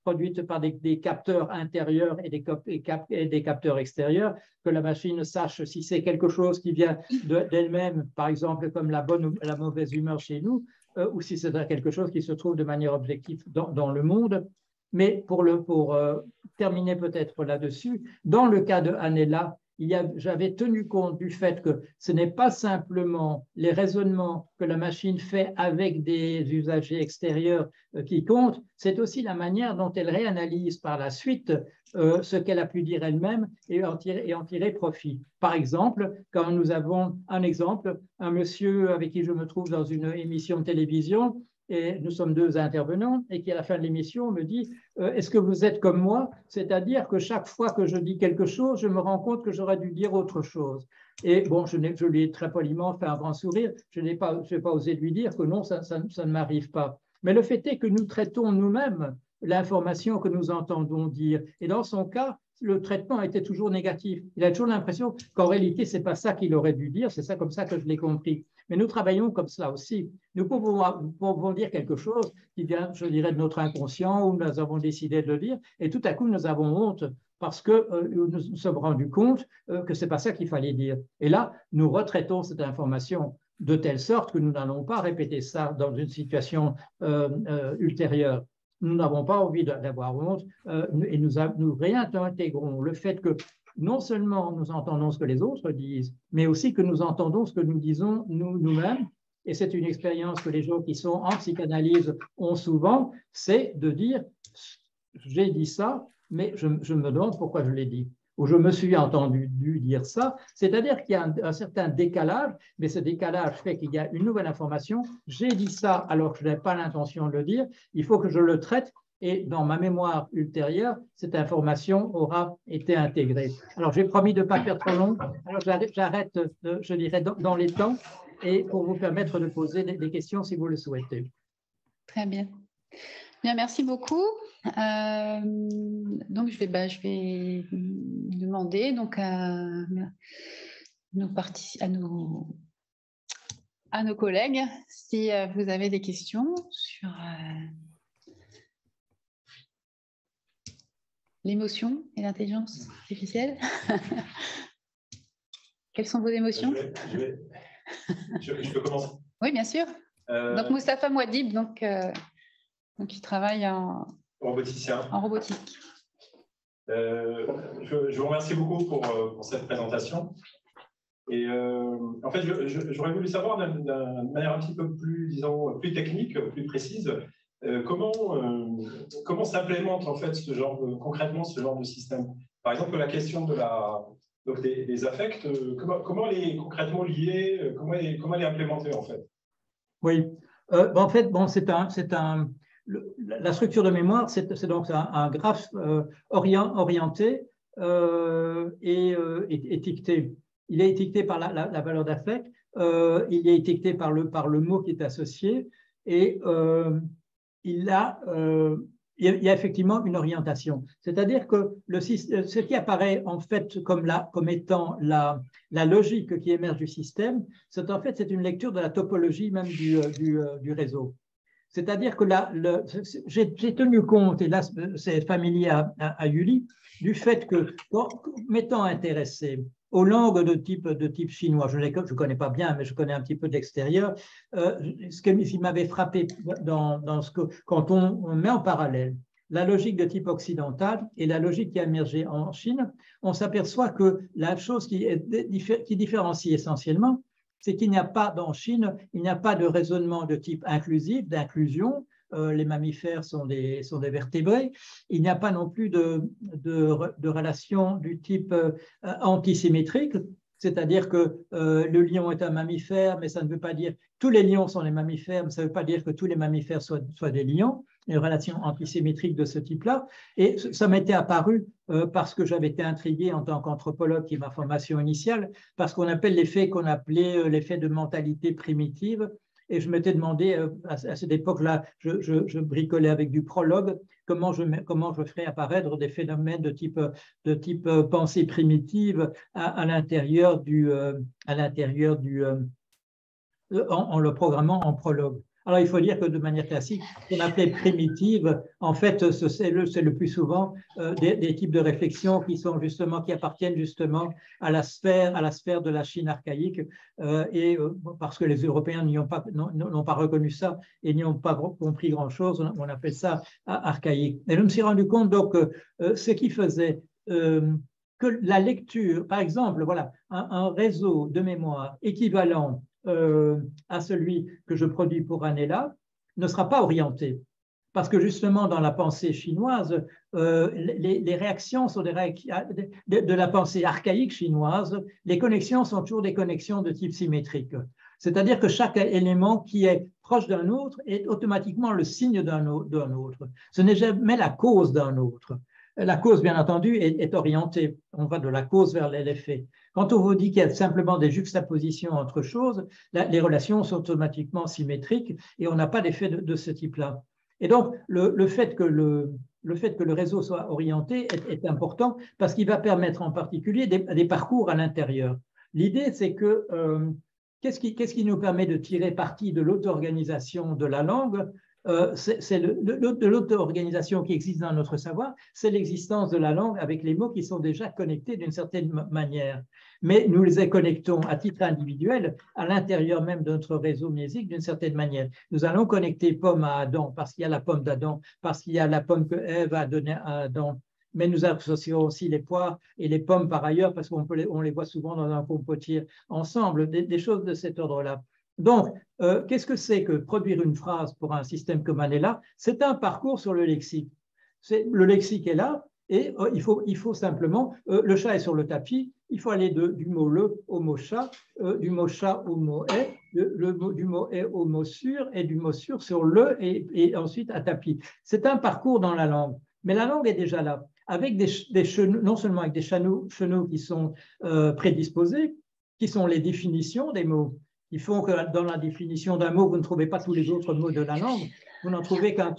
produites par des capteurs intérieurs et des capteurs extérieurs, que la machine sache si c'est quelque chose qui vient d'elle-même, par exemple, comme la bonne ou la mauvaise humeur chez nous, ou si c'est quelque chose qui se trouve de manière objective dans le monde. Mais pour terminer peut-être là-dessus, dans le cas de Anela, j'avais tenu compte du fait que ce n'est pas simplement les raisonnements que la machine fait avec des usagers extérieurs qui comptent, c'est aussi la manière dont elle réanalyse par la suite ce qu'elle a pu dire elle-même et en tirer profit. Par exemple, quand nous avons un exemple, un monsieur avec qui je me trouve dans une émission de télévision et nous sommes deux intervenants, et qui à la fin de l'émission me dit est-ce que vous êtes comme moi? C'est-à-dire que chaque fois que je dis quelque chose, je me rends compte que j'aurais dû dire autre chose. Et bon, je lui ai très poliment fait un grand sourire, je n'ai pas osé lui dire que non, ça ne m'arrive pas. Mais le fait est que nous traitons nous-mêmes l'information que nous entendons dire. Et dans son cas, le traitement était toujours négatif. Il a toujours l'impression qu'en réalité, ce n'est pas ça qu'il aurait dû dire, c'est ça comme ça que je l'ai compris. Mais nous travaillons comme cela aussi. Nous pouvons dire quelque chose qui vient, je dirais, de notre inconscient, où nous avons décidé de le dire, et tout à coup, nous avons honte parce que nous nous sommes rendus compte que ce n'est pas ça qu'il fallait dire. Et là, nous retraitons cette information de telle sorte que nous n'allons pas répéter ça dans une situation ultérieure. Nous n'avons pas envie d'avoir honte et nous réintégrons le fait que non seulement nous entendons ce que les autres disent, mais aussi que nous entendons ce que nous disons nous-mêmes. Et c'est une expérience que les gens qui sont en psychanalyse ont souvent, c'est de dire j'ai dit ça, mais je me demande pourquoi je l'ai dit. Ou je me suis entendu dire ça, c'est-à-dire qu'il y a un certain décalage, mais ce décalage fait qu'il y a une nouvelle information. J'ai dit ça alors que je n'avais pas l'intention de le dire, il faut que je le traite et dans ma mémoire ultérieure, cette information aura été intégrée. Alors j'ai promis de ne pas faire trop long, alors j'arrête, je dirais, dans les temps et pour vous permettre de poser des questions si vous le souhaitez. Très bien. Bien, merci beaucoup. Donc, je vais demander donc à nos collègues si vous avez des questions sur l'émotion et l'intelligence artificielle. Quelles sont vos émotions? Je peux commencer. Oui, bien sûr. Donc, Moustapha Mouadib, donc il travaille en roboticien. En robotique. Je vous remercie beaucoup pour cette présentation. Et en fait, j'aurais voulu savoir d'une manière un petit peu plus, disons, plus technique, plus précise, comment s'implémente en fait concrètement ce genre de système. Par exemple, la question donc des affects, comment les concrètement lier, comment les implémenter en fait? Oui, en fait, bon, la structure de mémoire, c'est donc un graphe orienté et étiqueté. Il est étiqueté par la valeur d'affect, il est étiqueté par le mot qui est associé et il y a effectivement une orientation. C'est-à-dire que ce qui apparaît en fait comme étant la logique qui émerge du système, c'est en fait une lecture de la topologie même du réseau. C'est-à-dire que j'ai tenu compte, et là c'est familier à Yuli, du fait que, m'étant intéressé aux langues de type chinois, je ne connais pas bien, mais je connais un petit peu de l'extérieur, ce qui m'avait frappé quand on met en parallèle la logique de type occidental et la logique qui a émergé en Chine, on s'aperçoit que la chose qui différencie essentiellement, c'est qu'il n'y a pas, dans Chine, il n'y a pas de raisonnement de type inclusif, d'inclusion. Les mammifères sont des vertébrés. Il n'y a pas non plus de relation du type antisymétrique, c'est-à-dire que le lion est un mammifère, mais ça ne veut pas dire tous les lions sont des mammifères, mais ça ne veut pas dire que tous les mammifères soient des lions. Une relation antisymétrique de ce type-là. Et ça m'était apparu parce que j'avais été intrigué en tant qu'anthropologue, qui est ma formation initiale, parce qu'on appelle l'effet qu'on appelait l'effet de mentalité primitive. Et je m'étais demandé, à cette époque-là, je bricolais avec du prologue, comment je ferais apparaître des phénomènes de type pensée primitive à l'intérieur en le programmant en prologue. Alors, il faut dire que de manière classique, ce qu'on appelait primitive, en fait, c'est le plus souvent des types de réflexions qui appartiennent justement à la sphère de la Chine archaïque, parce que les Européens n'ont pas reconnu ça et n'y ont pas compris grand-chose, on appelle ça archaïque. Et je me suis rendu compte donc ce qui faisait que la lecture, par exemple, voilà, un réseau de mémoire équivalent à celui que je produis pour Anela ne sera pas orienté. Parce que justement, dans la pensée chinoise, les réactions sont de la pensée archaïque chinoise, les connexions sont toujours des connexions de type symétrique. C'est-à-dire que chaque élément qui est proche d'un autre est automatiquement le signe d'un autre. Ce n'est jamais la cause d'un autre. La cause, bien entendu, est orientée. On va de la cause vers l'effet. Quand on vous dit qu'il y a simplement des juxtapositions entre choses, les relations sont automatiquement symétriques et on n'a pas d'effet de ce type-là. Et donc, le fait que le réseau soit orienté est important parce qu'il va permettre en particulier des parcours à l'intérieur. L'idée, c'est que qu'est-ce qui nous permet de tirer parti de l'auto-organisation de la langue? C'est de l'auto-organisation qui existe dans notre savoir, c'est l'existence de la langue avec les mots qui sont déjà connectés d'une certaine manière. Mais nous les connectons à titre individuel à l'intérieur même de notre réseau mnésique d'une certaine manière. Nous allons connecter pomme à Adam parce qu'il y a la pomme d'Adam, parce qu'il y a la pomme que Ève a donnée à Adam. Mais nous associons aussi les poires et les pommes par ailleurs parce qu'on les voit souvent dans un compotier ensemble, des choses de cet ordre-là. Donc, qu'est-ce que c'est que produire une phrase pour un système comme Anela? C'est un parcours sur le lexique. Le lexique est là et il faut simplement, le chat est sur le tapis, il faut aller du mot le au mot chat, du mot chat au mot est, du mot est au mot sur et du mot sur le et ensuite à tapis. C'est un parcours dans la langue, mais la langue est déjà là, avec des chenaux, non seulement avec des chenaux qui sont prédisposés, qui sont les définitions des mots, qui font que dans la définition d'un mot, vous ne trouvez pas tous les autres mots de la langue, vous n'en trouvez qu'un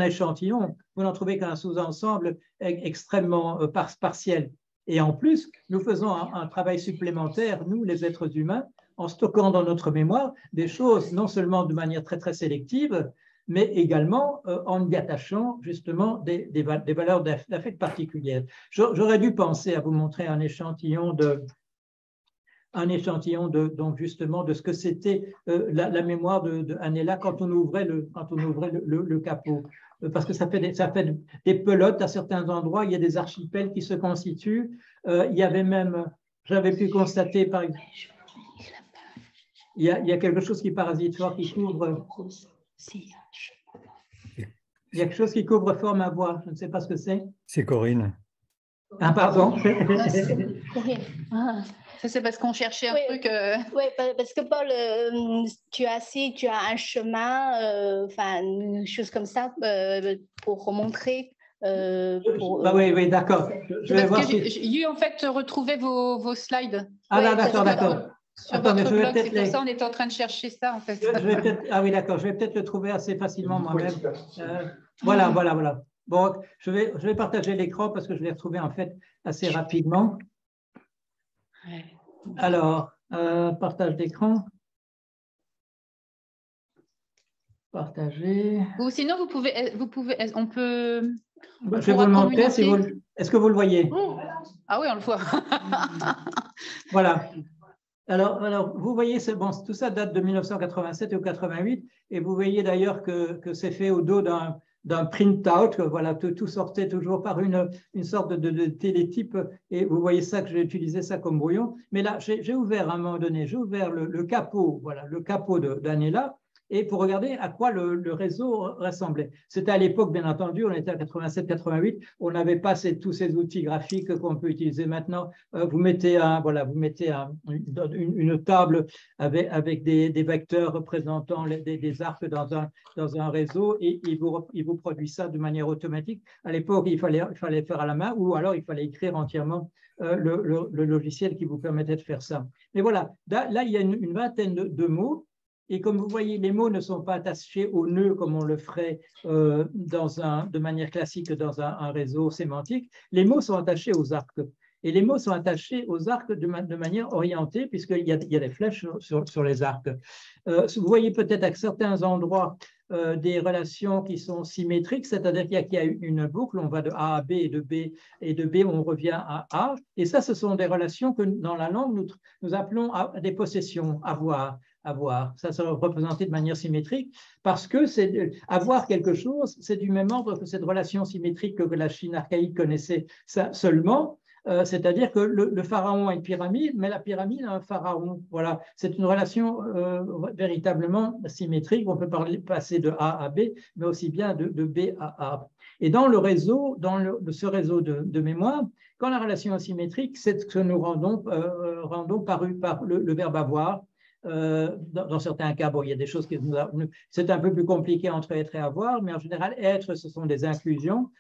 échantillon, vous n'en trouvez qu'un sous-ensemble extrêmement partiel. Et en plus, nous faisons un travail supplémentaire, nous les êtres humains, en stockant dans notre mémoire des choses non seulement de manière très très sélective, mais également en y attachant justement des valeurs d'affect particulières. J'aurais dû penser à vous montrer un échantillon donc justement de ce que c'était la mémoire de Anela quand on ouvrait le capot. Parce que ça fait des pelotes à certains endroits, il y a des archipels qui se constituent. Il y avait même, j'avais pu constater par exemple, il y a quelque chose qui est parasitoire, qui couvre. Il y a quelque chose qui couvre fort ma voix, je ne sais pas ce que c'est. C'est Corinne. Ah, pardon. Corinne. Ça, c'est parce qu'on cherchait un truc. Oui, parce que Paul, tu as un chemin, enfin, une chose comme ça, pour montrer. Oui, d'accord. Je vais voir. J'ai eu en fait retrouvé vos slides. Ah, là, d'accord. Sur votre blog, c'est pour ça on est en train de chercher ça en fait. Ah oui, d'accord, je vais peut-être le trouver assez facilement moi-même. Voilà. Bon, je vais partager l'écran parce que je l'ai retrouvé en fait assez rapidement. Alors, partage d'écran. Partager. Ou sinon, on peut. Je vais vous le montrer. Est-ce que vous le voyez? Ah oui, on le voit. Voilà. Alors, vous voyez, bon, tout ça date de 1987 ou 88, et vous voyez d'ailleurs que c'est fait au dos d'un print-out, voilà, tout sortait toujours par une sorte de télétype, et vous voyez ça que j'ai utilisé ça comme brouillon. Mais là, j'ai ouvert à un moment donné, j'ai ouvert le capot, voilà, le capot d'Anela, et pour regarder à quoi le réseau ressemblait. C'était à l'époque, bien entendu, on était à 87-88, on n'avait pas tous ces outils graphiques qu'on peut utiliser maintenant. Vous mettez une table avec des vecteurs représentant des arcs dans un réseau et il vous produit ça de manière automatique. À l'époque, il fallait faire à la main ou alors il fallait écrire entièrement le logiciel qui vous permettait de faire ça. Mais voilà, là il y a une vingtaine de mots. Et comme vous voyez, les mots ne sont pas attachés au nœud comme on le ferait de manière classique dans un réseau sémantique. Les mots sont attachés aux arcs. Et les mots sont attachés aux arcs de manière orientée, puisqu'il y a des flèches sur les arcs. Vous voyez peut-être à certains endroits des relations qui sont symétriques, c'est-à-dire qu'il y a une boucle, on va de A à B et de B on revient à A. Et ça, ce sont des relations que dans la langue, nous appelons des possessions, avoir. Ça sera représenté de manière symétrique parce que avoir quelque chose, c'est du même ordre que cette relation symétrique que la Chine archaïque connaissait seulement. C'est-à-dire que le pharaon a une pyramide, mais la pyramide a un pharaon. Voilà, c'est une relation véritablement symétrique. On peut passer de A à B, mais aussi bien de B à A. Et dans le réseau, ce réseau de mémoire, quand la relation est symétrique, c'est ce que nous rendons par le verbe avoir. Dans certains cas, bon, il y a des choses qui c'est un peu plus compliqué entre être et avoir, mais en général, être, ce sont des inclusions,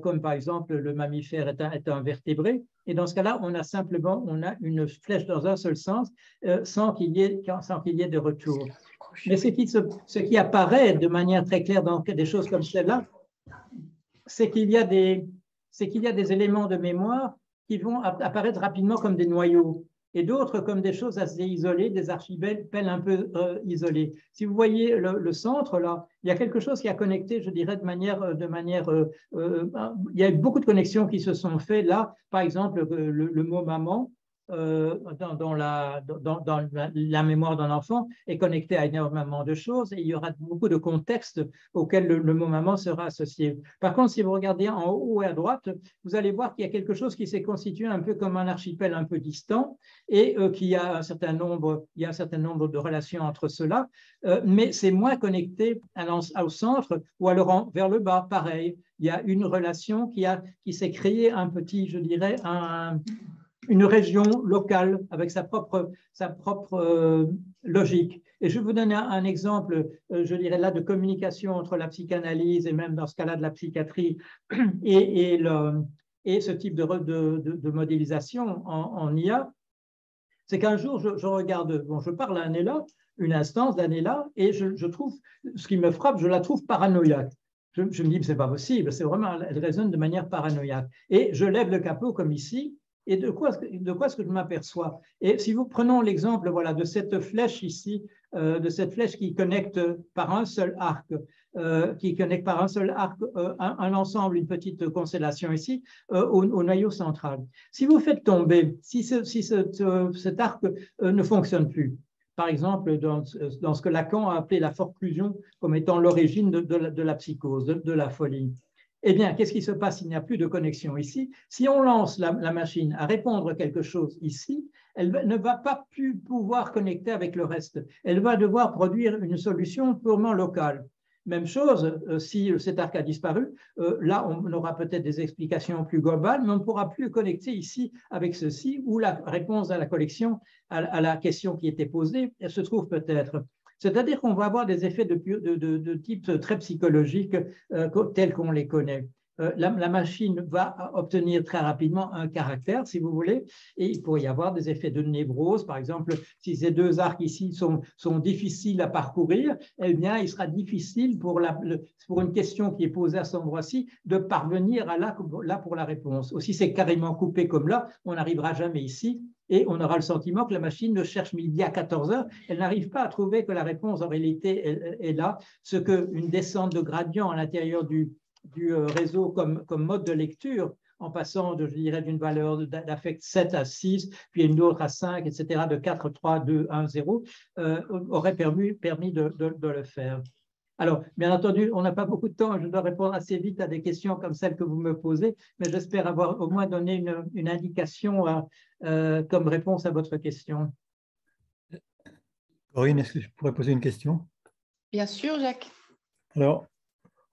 comme par exemple le mammifère est un vertébré. Et dans ce cas-là, on a une flèche dans un seul sens sans qu'il y ait de retour. Mais ce qui apparaît de manière très claire dans des choses comme celle-là, c'est qu'il y a des éléments de mémoire qui vont apparaître rapidement comme des noyaux et d'autres comme des choses assez isolées, des archipels un peu isolés. Si vous voyez le centre, là, il y a quelque chose qui a connecté, je dirais, il y a eu beaucoup de connexions qui se sont faites là. Par exemple, le mot maman, dans la mémoire d'un enfant est connecté à énormément de choses et il y aura beaucoup de contextes auxquels le mot maman sera associé. Par contre, si vous regardez en haut et à droite, vous allez voir qu'il y a quelque chose qui s'est constitué un peu comme un archipel un peu distant et qu'il y a un certain nombre de relations entre ceux-là, mais c'est moins connecté au centre ou alors vers le bas, pareil. Il y a une relation qui s'est créée un petit, je dirais, une région locale avec sa propre logique. Et je vais vous donner un exemple, je dirais là, de communication entre la psychanalyse et même dans ce cas-là de la psychiatrie et ce type de modélisation en IA. C'est qu'un jour, je regarde, bon, je parle à Anela, une instance d'Anela, et je trouve, ce qui me frappe, je la trouve paranoïaque. Je me dis, c'est pas possible, c'est vraiment, elle raisonne de manière paranoïaque. Et je lève le capot comme ici, et de quoi est-ce que je m'aperçois? Et si vous prenons l'exemple voilà, de cette flèche ici, de cette flèche qui connecte par un seul arc, un ensemble, une petite constellation ici, au noyau central. Si vous faites tomber, si cet arc ne fonctionne plus, par exemple, dans ce que Lacan a appelé la forclusion comme étant l'origine de la psychose, de la folie. Eh bien, qu'est-ce qui se passe s'il n'y a plus de connexion ici? Si on lance la machine à répondre quelque chose ici, elle ne va pas plus pouvoir connecter avec le reste. Elle va devoir produire une solution purement locale. Même chose, si cet arc a disparu, là, on aura peut-être des explications plus globales, mais on ne pourra plus connecter ici avec ceci, où la réponse à la collection, à la question qui était posée, elle se trouve peut-être. C'est-à-dire qu'on va avoir des effets de type très psychologique tels qu'on les connaît. La machine va obtenir très rapidement un caractère, si vous voulez, et il pourrait y avoir des effets de névrose. Par exemple, si ces deux arcs ici sont difficiles à parcourir, eh bien, il sera difficile pour une question qui est posée à cet endroit-ci de parvenir à là pour la réponse. Aussi, c'est carrément coupé comme là, on n'arrivera jamais ici. Et on aura le sentiment que la machine ne cherche midi à 14 heures, elle n'arrive pas à trouver que la réponse en réalité est là, ce qu'une descente de gradient à l'intérieur du réseau comme mode de lecture, en passant, je dirais, d'une valeur d'affect 7 à 6, puis une autre à 5, etc., de 4, 3, 2, 1, 0, aurait permis de le faire. Alors, bien entendu, on n'a pas beaucoup de temps et je dois répondre assez vite à des questions comme celles que vous me posez, mais j'espère avoir au moins donné une indication comme réponse à votre question. Corinne, est-ce que je pourrais poser une question? Bien sûr, Jacques. Alors,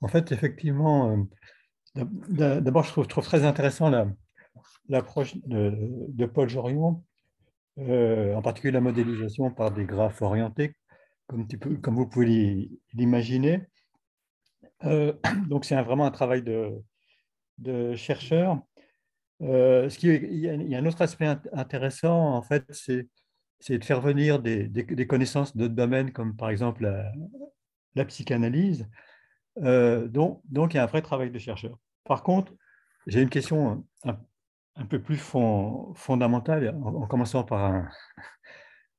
en fait, effectivement, d'abord, je trouve très intéressant l'approche de Paul Jorion, en particulier la modélisation par des graphes orientés, comme vous pouvez l'imaginer. Donc, c'est vraiment un travail de chercheur. Il y a un autre aspect intéressant, en fait, c'est de faire venir des connaissances d'autres domaines, comme par exemple la psychanalyse. Donc, il y a un vrai travail de chercheur. Par contre, j'ai une question un peu plus fondamentale, en commençant par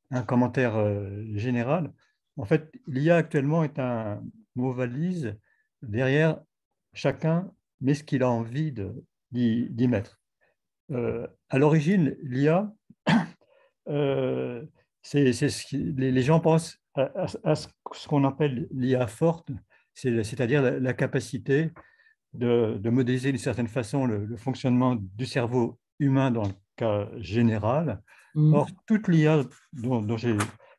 un commentaire général. En fait, l'IA actuellement est un mot valise. Derrière, chacun met ce qu'il a envie d'y mettre. À l'origine, l'IA, les gens pensent à ce qu'on appelle l'IA forte, c'est-à-dire la capacité de modéliser d'une certaine façon le fonctionnement du cerveau humain dans le cas général. Or, toute l'IA dont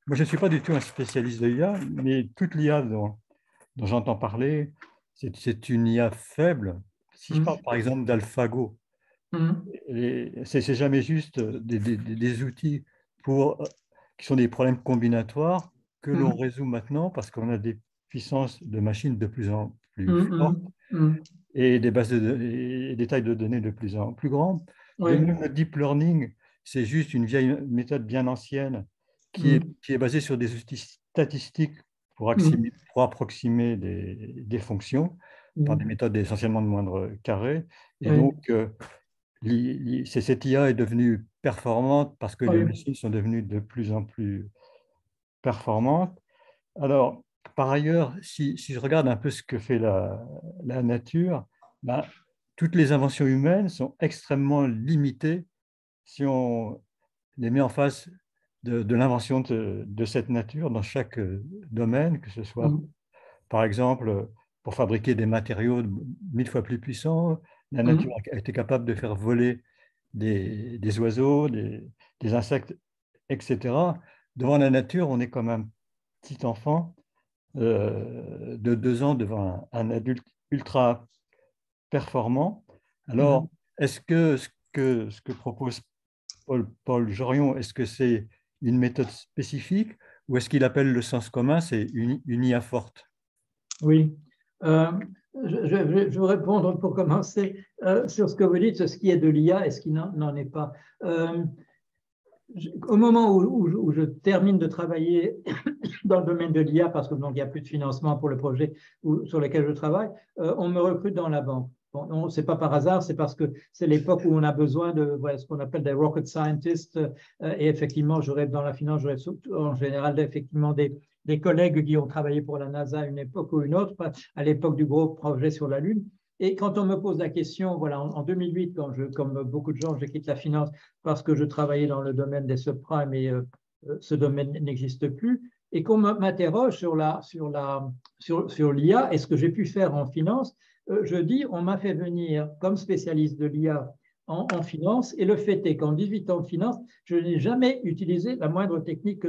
moi, je ne suis pas du tout un spécialiste de l'IA, mais toute l'IA dont j'entends parler, c'est une IA faible. Si je parle par exemple d'AlphaGo, c'est jamais juste des outils pour qui sont des problèmes combinatoires que l'on résout maintenant parce qu'on a des puissances de machines de plus en plus fortes et des bases et des tailles de données de plus en plus grandes. De même, le deep learning, c'est juste une vieille méthode bien ancienne qui est basée sur des outils statistiques pour approximer des fonctions par des méthodes essentiellement de moindre carré. Et donc, cette IA est devenue performante parce que les machines sont devenues de plus en plus performantes. Alors, par ailleurs, si je regarde un peu ce que fait la nature, ben, toutes les inventions humaines sont extrêmement limitées si on les met en face de l'invention de cette nature dans chaque domaine, que ce soit, par exemple, pour fabriquer des matériaux 1000 fois plus puissants. La nature a été capable de faire voler des oiseaux, des insectes, etc. Devant la nature, on est comme un petit enfant de 2 ans devant un adulte ultra performant. Alors, est-ce que ce que propose Paul Jorion, est-ce que c'est une méthode spécifique ou est-ce qu'il appelle le sens commun, c'est une IA forte? Oui. Je vais vous répondre pour commencer sur ce que vous dites, ce qui est de l'IA et ce qui n'en est pas. Au moment où je termine de travailler dans le domaine de l'IA, parce qu'il n'y a plus de financement pour le projet sur lequel je travaille, on me recrute dans la banque. Bon, ce n'est pas par hasard, c'est parce que c'est l'époque où on a besoin de ce qu'on appelle des rocket scientists. Et effectivement, dans la finance, j'aurais en général effectivement des collègues qui ont travaillé pour la NASA à une époque ou une autre, à l'époque du gros projet sur la Lune. Et quand on me pose la question, voilà, en 2008, comme beaucoup de gens, je quitte la finance parce que je travaillais dans le domaine des subprimes et ce domaine n'existe plus, et qu'on m'interroge sur l'IA et ce que j'ai pu faire en finance, je dis, on m'a fait venir comme spécialiste de l'IA en finance, et le fait est qu'en 18 ans de finance, je n'ai jamais utilisé la moindre technique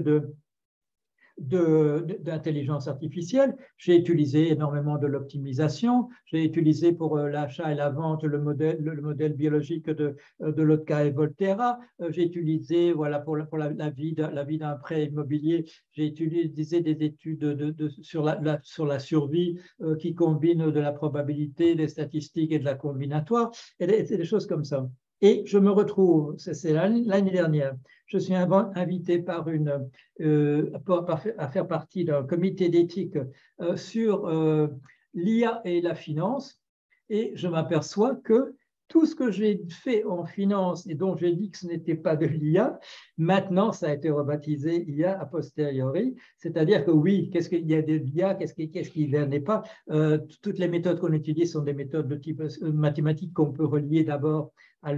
d'intelligence artificielle. J'ai utilisé énormément de l'optimisation. J'ai utilisé pour l'achat et la vente le modèle biologique de Lotka et Volterra. J'ai utilisé pour la vie d'un prêt immobilier. J'ai utilisé des études sur la survie qui combinent de la probabilité, des statistiques et de la combinatoire, et des choses comme ça. Et je me retrouve, c'est l'année dernière, je suis invité à faire partie d'un comité d'éthique sur l'IA et la finance, et je m'aperçois que tout ce que j'ai fait en finance et dont j'ai dit que ce n'était pas de l'IA, maintenant ça a été rebaptisé IA a posteriori, c'est-à-dire que oui, qu'est-ce qu'il y a de l'IA, qu'est-ce qui n'est pas. Toutes les méthodes qu'on utilise sont des méthodes de type mathématique qu'on peut relier d'abord à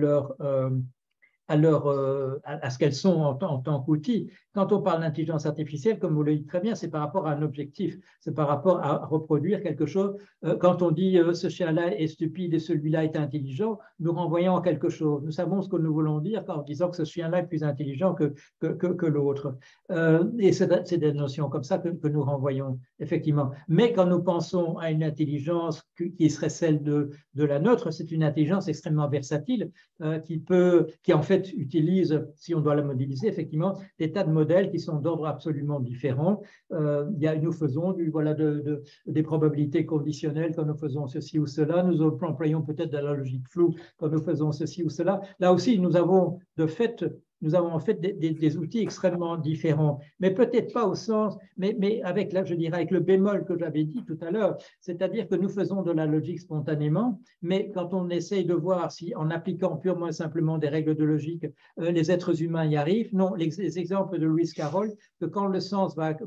ce qu'elles sont en tant qu'outils. Quand on parle d'intelligence artificielle, comme vous le dites très bien, c'est par rapport à un objectif, c'est par rapport à reproduire quelque chose. Quand on dit ce chien-là est stupide et celui-là est intelligent, nous renvoyons à quelque chose. Nous savons ce que nous voulons dire en disant que ce chien-là est plus intelligent que l'autre. Et c'est des notions comme ça que nous renvoyons, effectivement. Mais quand nous pensons à une intelligence qui serait celle de la nôtre, c'est une intelligence extrêmement versatile qui en fait utilise, si on doit la modéliser, effectivement, des tas de modèles qui sont d'ordre absolument différents. Nous faisons des probabilités conditionnelles quand nous faisons ceci ou cela. Nous employons peut-être de la logique floue quand nous faisons ceci ou cela. Là aussi, nous avons en fait des outils extrêmement différents, mais peut-être pas au sens, mais avec le bémol que j'avais dit tout à l'heure, c'est-à-dire que nous faisons de la logique spontanément, mais quand on essaye de voir si en appliquant purement et simplement des règles de logique, les êtres humains y arrivent, non, les exemples de Lewis Carroll, que quand le sens va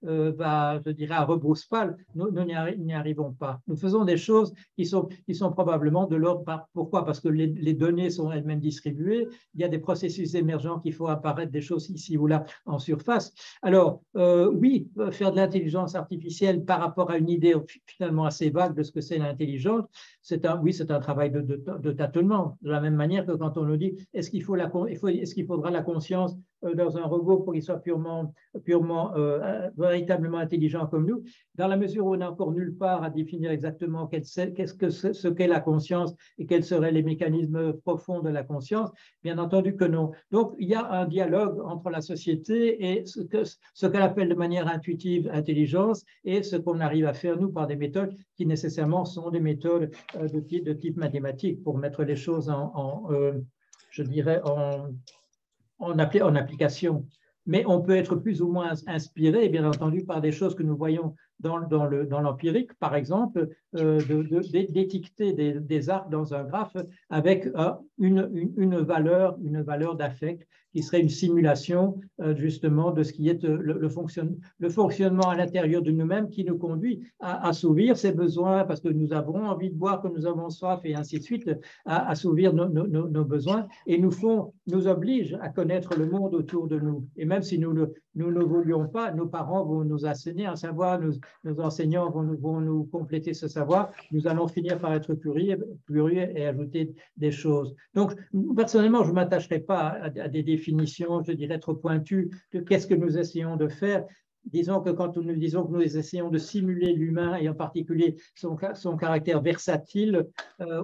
à rebrousse-poil, nous n'y arrivons pas. Nous faisons des choses qui sont probablement de l'ordre, pourquoi? Parce que les données sont elles-mêmes distribuées, il y a des processus émergents qui font apparaître des choses ici ou là en surface. Alors, oui, faire de l'intelligence artificielle par rapport à une idée finalement assez vague de ce que c'est l'intelligence, c'est un travail de tâtonnement, de la même manière que quand on nous dit est-ce qu'il faudra la conscience dans un robot pour qu'il soit véritablement intelligent comme nous, dans la mesure où on n'est encore nulle part à définir exactement ce qu'est la conscience et quels seraient les mécanismes profonds de la conscience, bien entendu que non. Donc, il y a un dialogue entre la société et ce qu'elle appelle de manière intuitive intelligence et ce qu'on arrive à faire, nous, par des méthodes qui nécessairement sont des méthodes de type mathématique pour mettre les choses je dirais, en application. Mais on peut être plus ou moins inspiré, bien entendu, par des choses que nous voyons dans l'empirique, par exemple, d'étiqueter des arcs dans un graphe avec une valeur d'affect qui serait une simulation justement de ce qui est le fonctionnement à l'intérieur de nous-mêmes qui nous conduit à assouvir ses besoins parce que nous avons envie de boire, que nous avons soif et ainsi de suite, à assouvir nos besoins et nous oblige à connaître le monde autour de nous. Et même si nous ne voulions pas, nos parents vont nous enseigner un savoir, nos enseignants vont nous compléter ce savoir, nous allons finir par être curieux et ajouter des choses. Donc, personnellement, je ne m'attacherai pas à des définitions, je dirais, trop pointues de qu'est-ce que nous essayons de faire. Disons que quand nous disons que nous essayons de simuler l'humain et en particulier son caractère versatile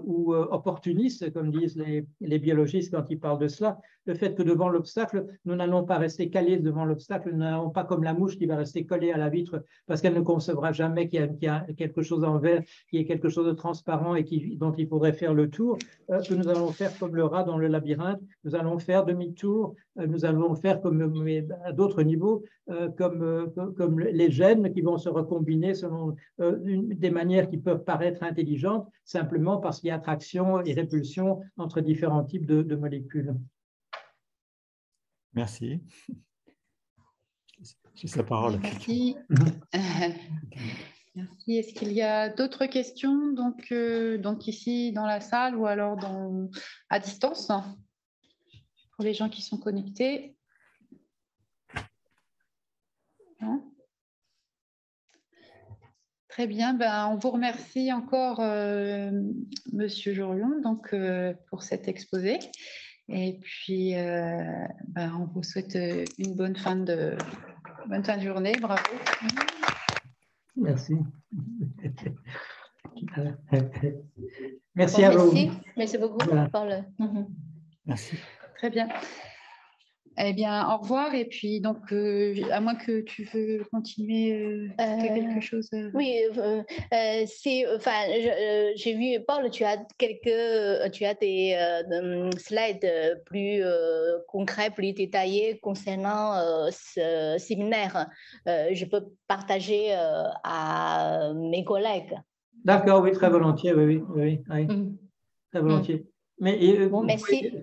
ou opportuniste, comme disent les biologistes quand ils parlent de cela, le fait que devant l'obstacle, nous n'allons pas rester calés devant l'obstacle, nous n'allons pas comme la mouche qui va rester collée à la vitre parce qu'elle ne concevra jamais qu'il y a quelque chose en verre, qu'il y ait quelque chose de transparent et dont il faudrait faire le tour, que nous allons faire comme le rat dans le labyrinthe, nous allons faire demi-tour, nous allons faire à d'autres niveaux, comme les gènes qui vont se recombiner selon des manières qui peuvent paraître intelligentes, simplement parce qu'il y a attraction et répulsion entre différents types de molécules. Merci. J'ai sa parole. Merci. Merci. Est-ce qu'il y a d'autres questions donc ici dans la salle ou alors à distance pour les gens qui sont connectés? Non? Très bien, on vous remercie encore, Monsieur Jourion, pour cet exposé. Et puis, on vous souhaite une bonne fin de journée. Bravo. Merci. Merci à vous. Merci beaucoup. Voilà. Merci. Très bien. Eh bien, au revoir. Et puis, donc, à moins que tu veux continuer quelque chose. Oui, j'ai vu, Paul, tu as des slides plus concrets, plus détaillés concernant ce séminaire. Je peux partager à mes collègues. D'accord, oui, très volontiers, oui. Très volontiers. Mais, Bon, merci.